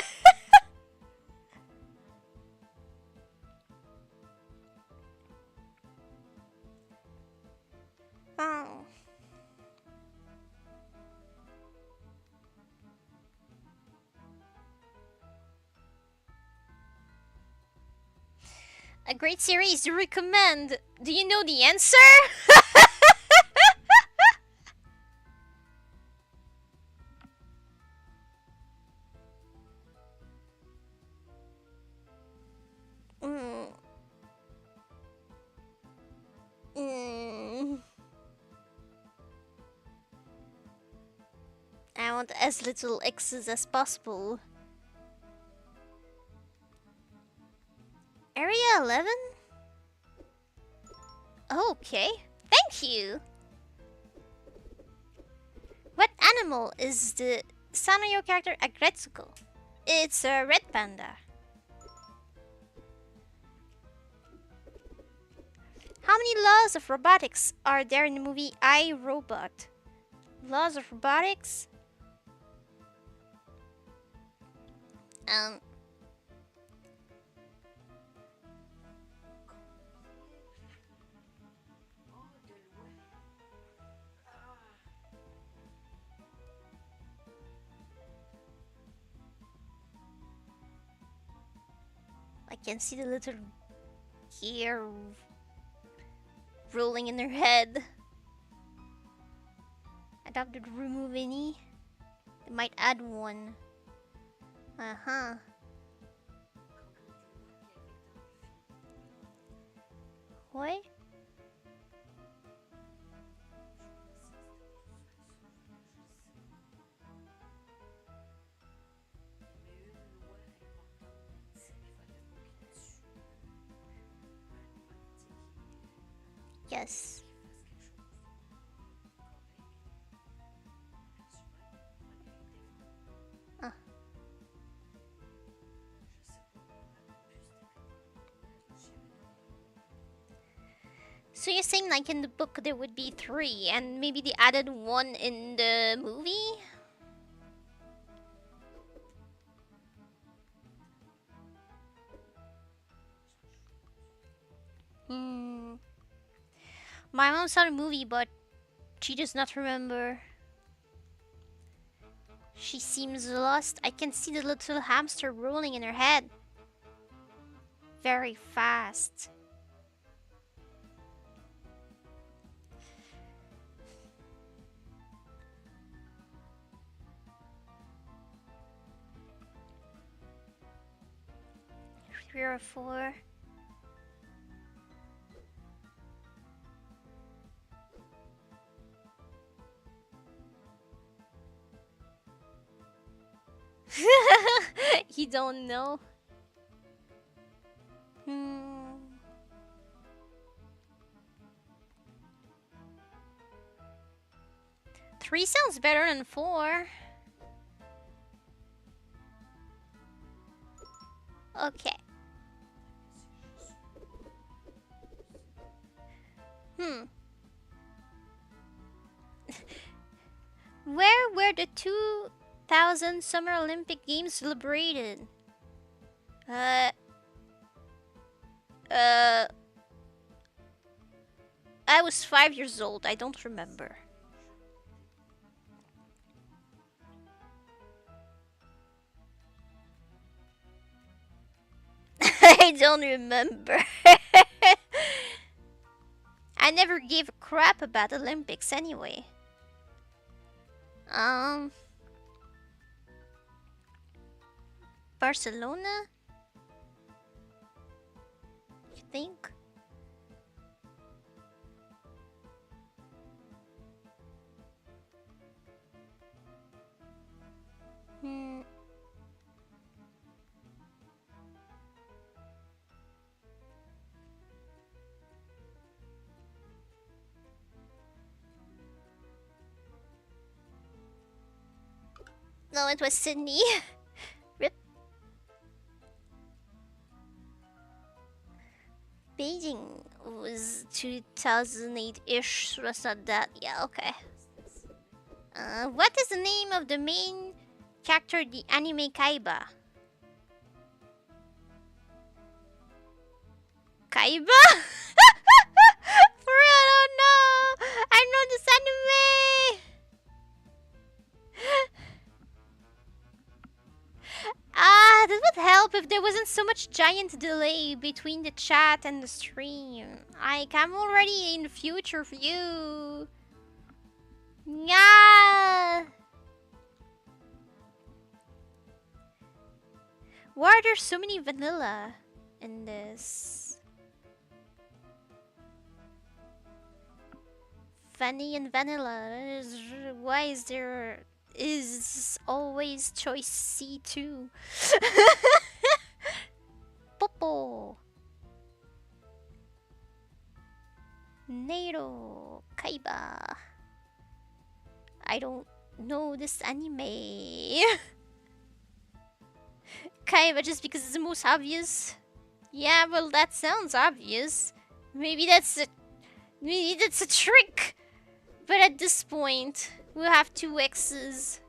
Oh. A great series to recommend. Do you know the answer? Mm. Mm. I want as little X's as possible. Area 11? Okay, thank you. What animal is the Sanrio character Agretsuko? It's a red panda. How many laws of robotics are there in the movie I, Robot? Laws of robotics? I can see the little hair rolling in her head. I doubt they'd remove any. They might add one. Uh-huh. What? Yes. So you're saying like in the book there would be 3 and maybe they added 1 in the movie? My mom saw the movie but she does not remember. She seems lost. I can see the little hamster rolling in her head. Very fast. Three or 4. You don't know? 3 sounds better than 4. Okay. Where were the 2000 Summer Olympic Games celebrated? I was 5 years old. I don't remember. I don't remember. I never gave a crap about Olympics anyway. Barcelona? You think? No, it was Sydney. Rip. Beijing was 2008-ish, so that's not that. Yeah, okay. What is the name of the main character in the anime Kaiba? Kaiba? For real, I don't know. I know this anime. That would help if there wasn't so much giant delay between the chat and the stream. I'm already in the future for you. Yeah. Why are there so many vanilla in this? Vanny and vanilla. Why is there always choice C2? Popo. Neiro. Kaiba. I don't know this anime. Kaiba just because it's the most obvious. Yeah, well that sounds obvious. Maybe that's a trick. But at this point, we'll have 2 X's.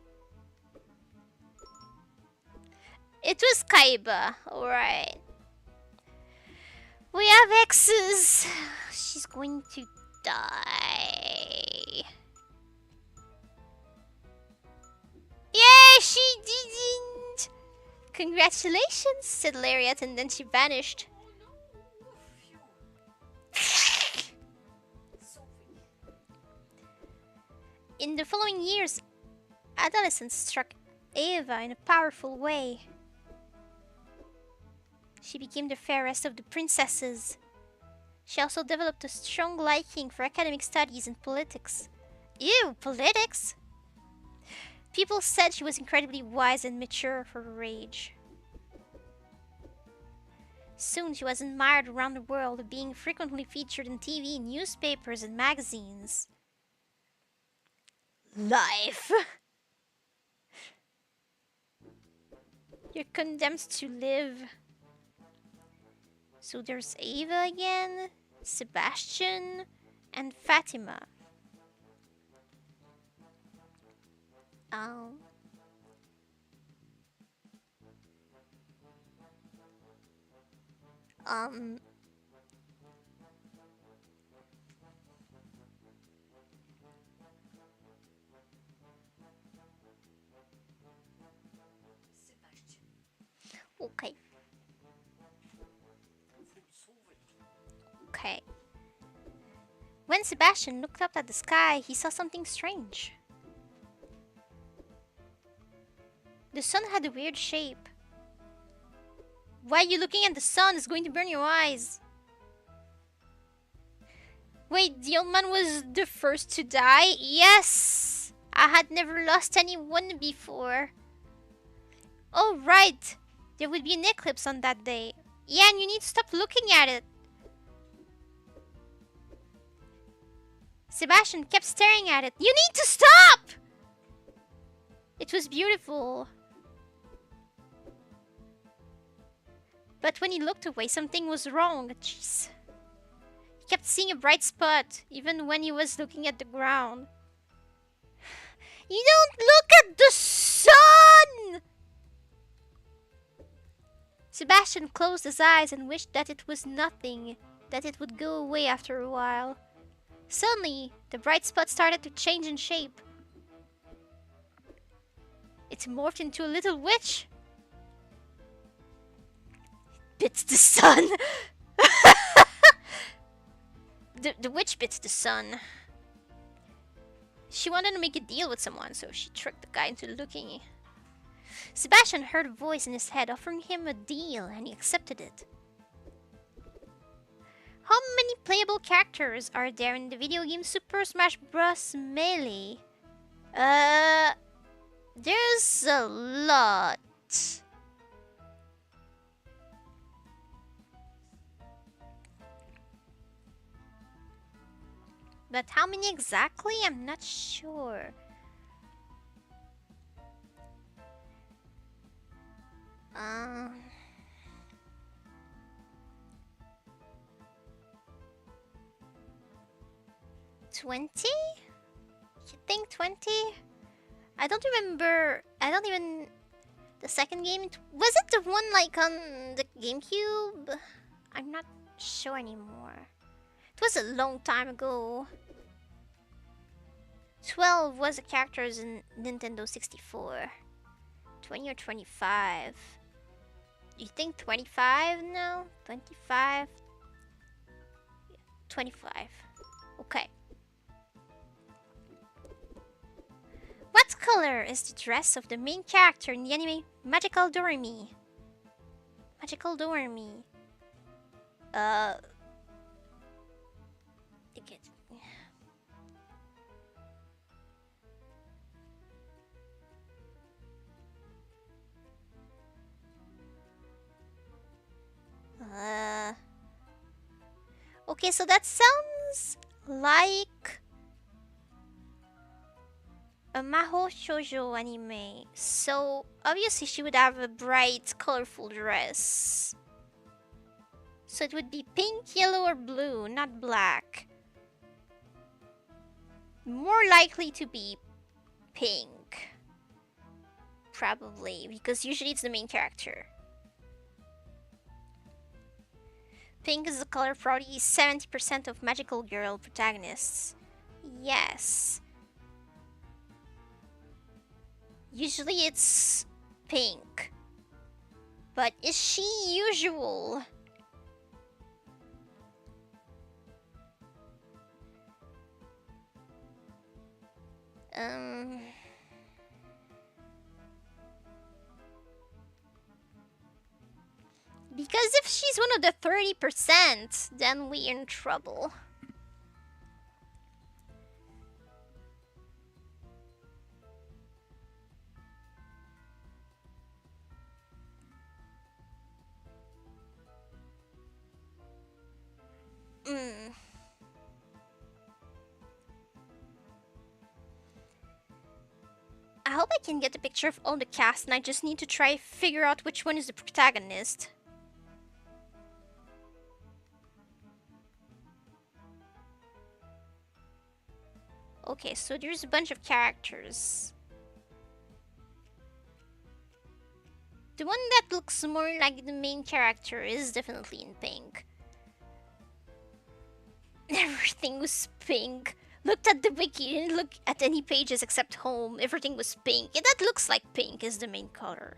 It was Kaiba, alright. We have X's. She's going to die. Yay, she didn't! Congratulations, said Lariat, and then she vanished. In the following years, adolescence struck Eva in a powerful way. She became the fairest of the princesses. She also developed a strong liking for academic studies and politics. Ew, politics? People said she was incredibly wise and mature for her age. Soon she was admired around the world, being frequently featured in TV, newspapers, and magazines. Life! You're condemned to live. So there's Ava again, Sebastian, and Fatima. Um... Okay. Okay. When Sebastian looked up at the sky, he saw something strange. The sun had a weird shape. Why are you looking at the sun? It's going to burn your eyes. Wait, the old man was the first to die? Yes! I had never lost anyone before. Oh, right. There would be an eclipse on that day. Yeah, and you need to stop looking at it. Sebastian kept staring at it. You need to stop! It was beautiful. But when he looked away, something was wrong. Jeez. He kept seeing a bright spot, even when he was looking at the ground. You don't look at the sun! Sebastian closed his eyes and wished that it was nothing, that it would go away after a while. Suddenly, the bright spot started to change in shape. It morphed into a little witch. It bit the sun. The witch bit the sun. She wanted to make a deal with someone, so she tricked the guy into looking. Sebastian heard a voice in his head offering him a deal, and he accepted it. How many playable characters are there in the video game Super Smash Bros. Melee? There's a lot. But how many exactly? I'm not sure. Uh... 20? You think 20? I don't remember. I don't even... The second game... Was it the one like on the GameCube? I'm not sure anymore. It was a long time ago. 12 was the characters in Nintendo 64. 20 or 25? You think 25 now? 25? 25. Okay. What color is the dress of the main character in the anime Magical Doremi? Magical Doremi. Ticket. Okay, so that sounds like a Mahou Shoujo anime. So obviously she would have a bright, colorful dress. So it would be pink, yellow, or blue, not black. More likely to be pink. Probably, because usually it's the main character. Pink is the color for probably 70% of magical girl protagonists. Yes. Usually it's pink. But is she usual? Because if she's one of the 30%, then we're in trouble. I hope I can get a picture of all the cast, and I just need to try figure out which one is the protagonist. Okay, so there's a bunch of characters. The one that looks more like the main character is definitely in pink. Everything was pink. Looked at the wiki, didn't look at any pages except home. Everything was pink. Yeah, that looks like pink is the main color.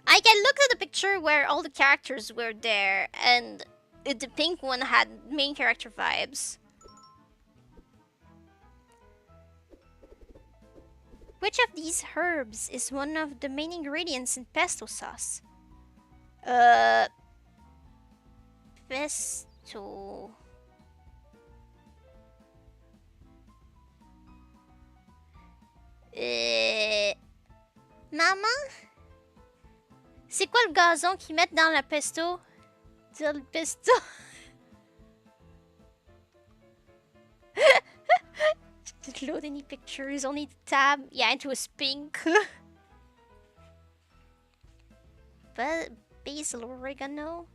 I looked at the picture where all the characters were there, and the pink one had main character vibes. Which of these herbs is one of the main ingredients in pesto sauce? Pesto. Maman? C'est quoi le gazon qu'ils mettent dans la pesto? Dans le pesto? Didn't load any pictures, only the tab. Yeah, it was pink. But basil oregano?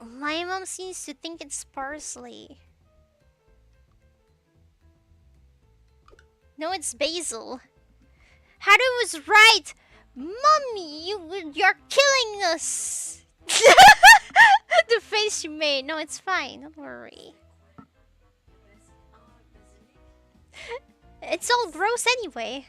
My mom seems to think it's parsley. No, it's basil. Haru was right! Mommy, you're killing us! The face you made. No, it's fine. Don't worry. It's all gross anyway.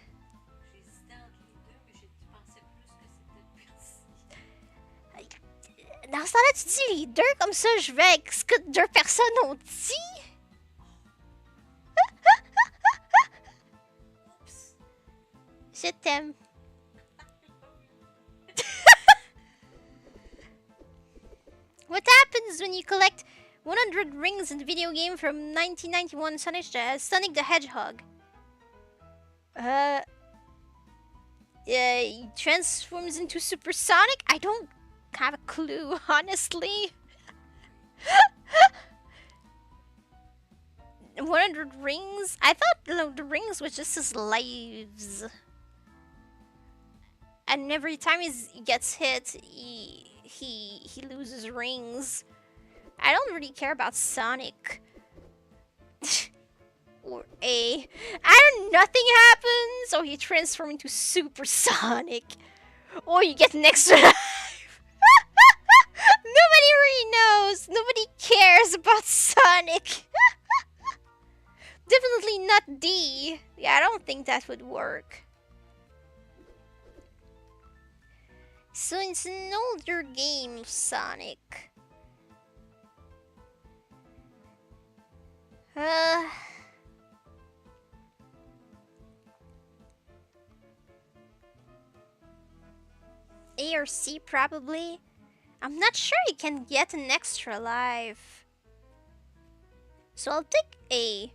Dans ce temps-là, tu dis leader, comme ça je vais avec ce que deux personnes ont dit. Je t'aime. What happens when you collect 100 rings in the video game from 1991 Sonic the Hedgehog? He transforms into Supersonic? I don't have a clue, honestly. 100 rings? I thought the rings was just his lives. And every time he gets hit, he loses rings. I don't really care about Sonic. Or A. Nothing happens, or he transforms into Supersonic. Or you get an extra life. Nobody really knows. Nobody cares about Sonic. Definitely not D. Yeah, I don't think that would work. So it's an older game, Sonic. A or C, probably. I'm not sure you can get an extra life. So I'll take A.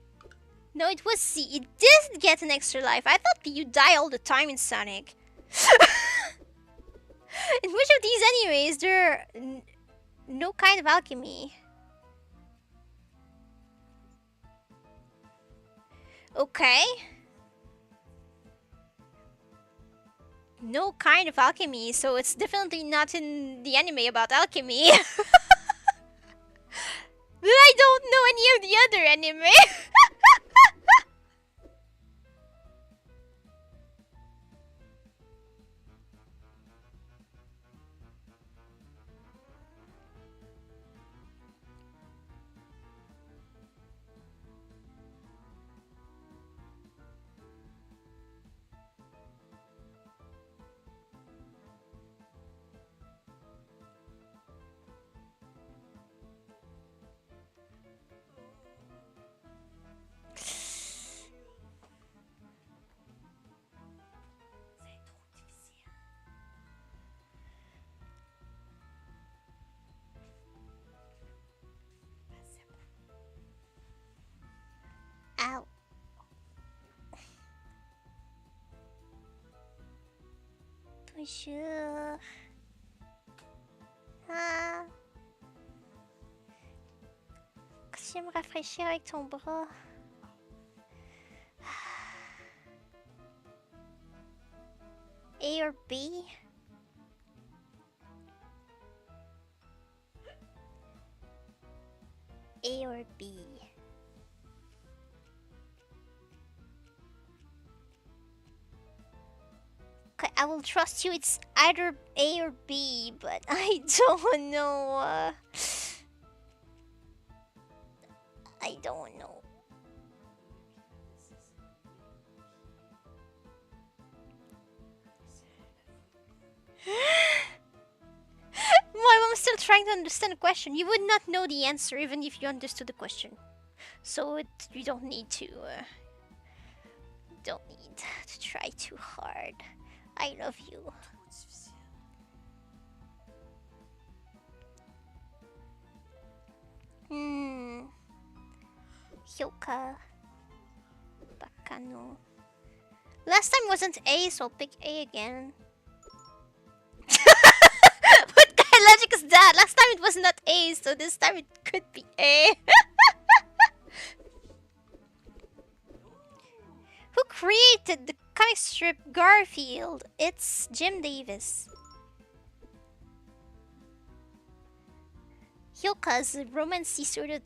No, it was C. It did get an extra life. I thought you die all the time in Sonic. In which of these, anyways, there no kind of alchemy? Okay. no kind of alchemy, so it's definitely not in the anime about alchemy. But I don't know any of the other anime. Ow. Bonjour. Ah. Je vais me rafraîchir avec ton bras. A or B? A or B? Okay, I will trust you. It's either A or B, but I don't know. I don't know. Well, I'm still trying to understand the question. You would not know the answer even if you understood the question. So you don't need to. Don't need to try too hard. I love you. Hyoka. Bakano. Last time wasn't A, so I'll pick A again. What kind of logic is that? Last time it was not A, so this time it could be A. Who created the comic strip Garfield? It's Jim Davis. Hyoka's romancy sort of...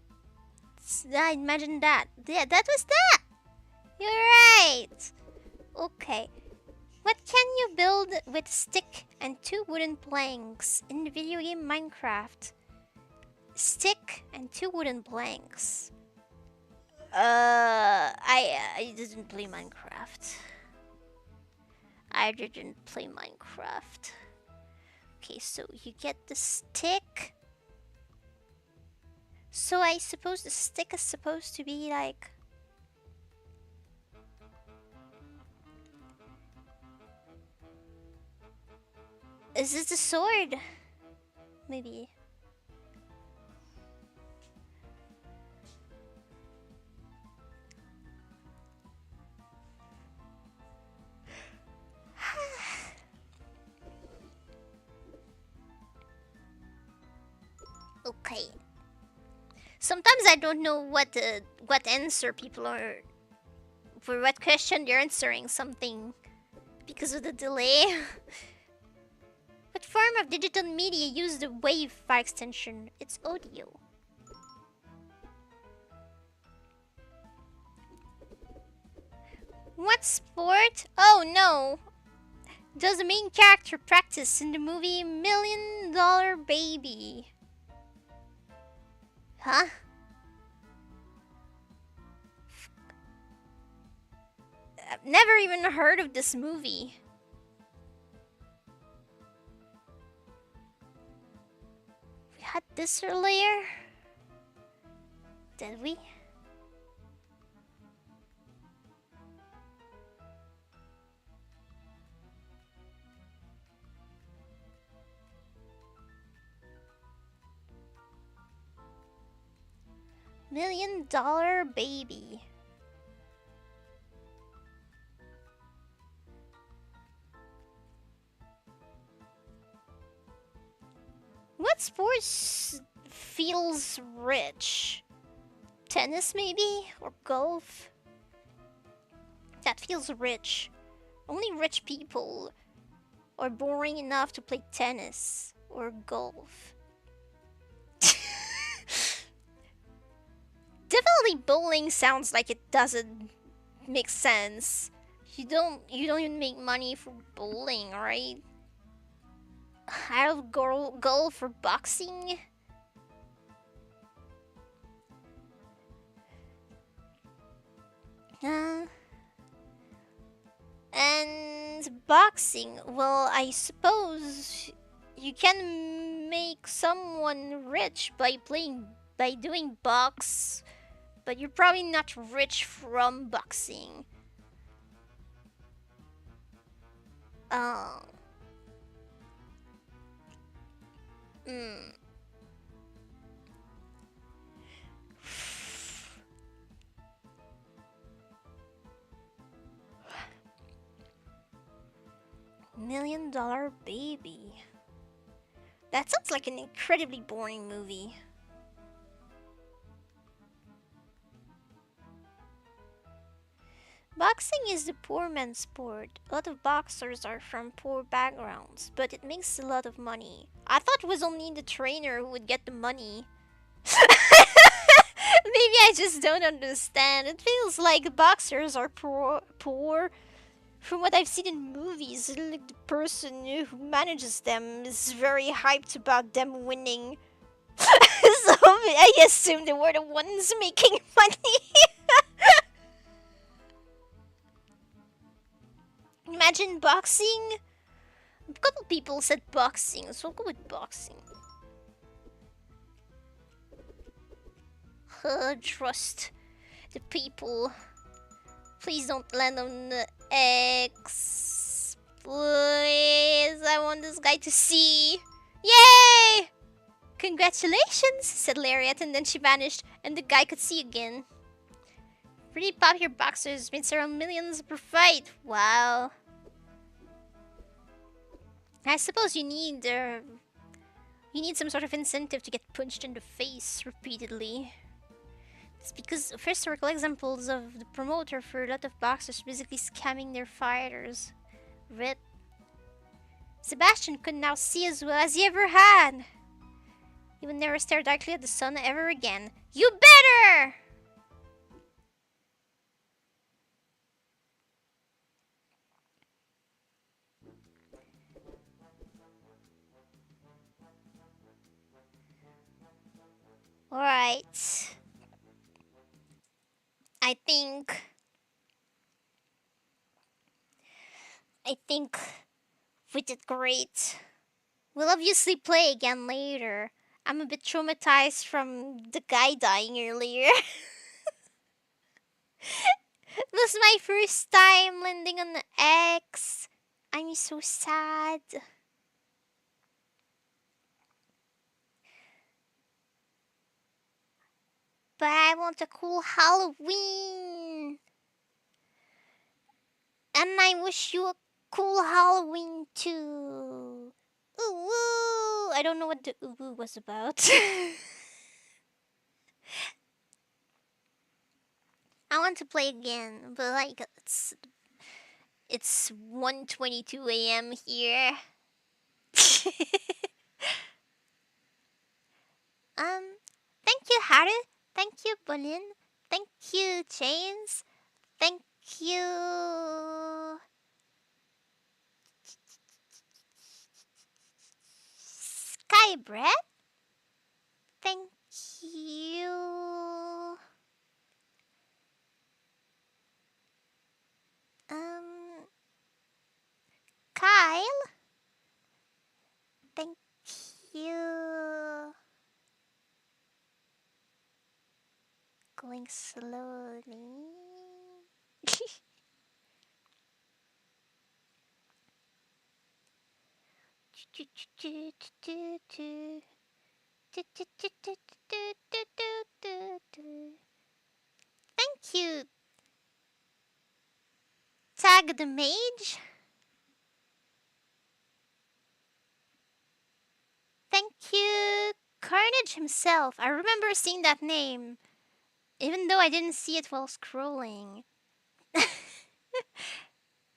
I imagine that. Yeah, that was that! You're right! Okay. What can you build with a stick and 2 wooden planks in the video game Minecraft? Stick and 2 wooden planks. I didn't play Minecraft. Okay, so you get the stick. So I suppose the stick is supposed to be like... Is this the sword? Maybe. Okay. Sometimes I don't know what answer people are... For what question they're answering something. Because of the delay. What form of digital media uses the wave file extension? It's audio. What sport? Oh no! Does the main character practice in the movie $1 Million Baby? Huh? I've never even heard of this movie. We had this earlier? Did we? $1 Million Baby. What sports feels rich? Tennis maybe? Or golf? That feels rich. Only rich people or boring enough to play tennis or golf? Definitely bowling sounds like it doesn't make sense. You don't even make money for bowling, right? I'll go for boxing. Uh, and boxing, well, I suppose you can make someone rich by doing box, but you're probably not rich from boxing. Uh, mm. $1 million baby. That sounds like an incredibly boring movie. Boxing is the poor man's sport. A lot of boxers are from poor backgrounds, but it makes a lot of money. I thought it was only the trainer who would get the money. Maybe I just don't understand. It feels like boxers are poor. From what I've seen in movies, like the person who manages them is very hyped about them winning. So I assume they were the ones making money. Imagine boxing. A couple people said boxing, so I'll go with boxing. Trust the people. Please don't land on the X. Please, I want this guy to see. Yay! Congratulations, said Lariat, and then she vanished, and the guy could see again. Pretty popular boxers made several millions per fight. Wow. I suppose you need some sort of incentive to get punched in the face repeatedly. It's because of historical examples of the promoter for a lot of boxers basically scamming their fighters. RIP. Sebastian could now see as well as he ever had. He would never stare directly at the sun ever again. You better! Alright. I think we did great. We'll obviously play again later. I'm a bit traumatized from the guy dying earlier. It was my first time landing on the X. I'm so sad. But I want a cool Halloween. And I wish you a cool Halloween too. Ooh, woo. I don't know what the ooh woo was about. I want to play again, but like it's 1:22 a.m. here. Thank you, Haru. Thank you, Bolin. Thank you, James. Thank you, Skybread. Thank you, um, Kyle. Thank you. Going slowly. Thank you, Tag the Mage. Thank you, Carnage himself. I remember seeing that name, even though I didn't see it while scrolling.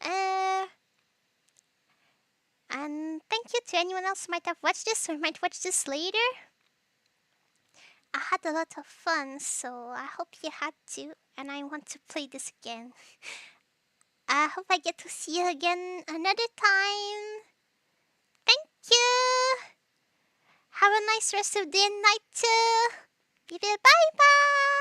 uh, And thank you to anyone else who might have watched this or might watch this later. I had a lot of fun, so I hope you had too, and I want to play this again. I hope I get to see you again another time. Thank you! Have a nice rest of the night too! Bye bye!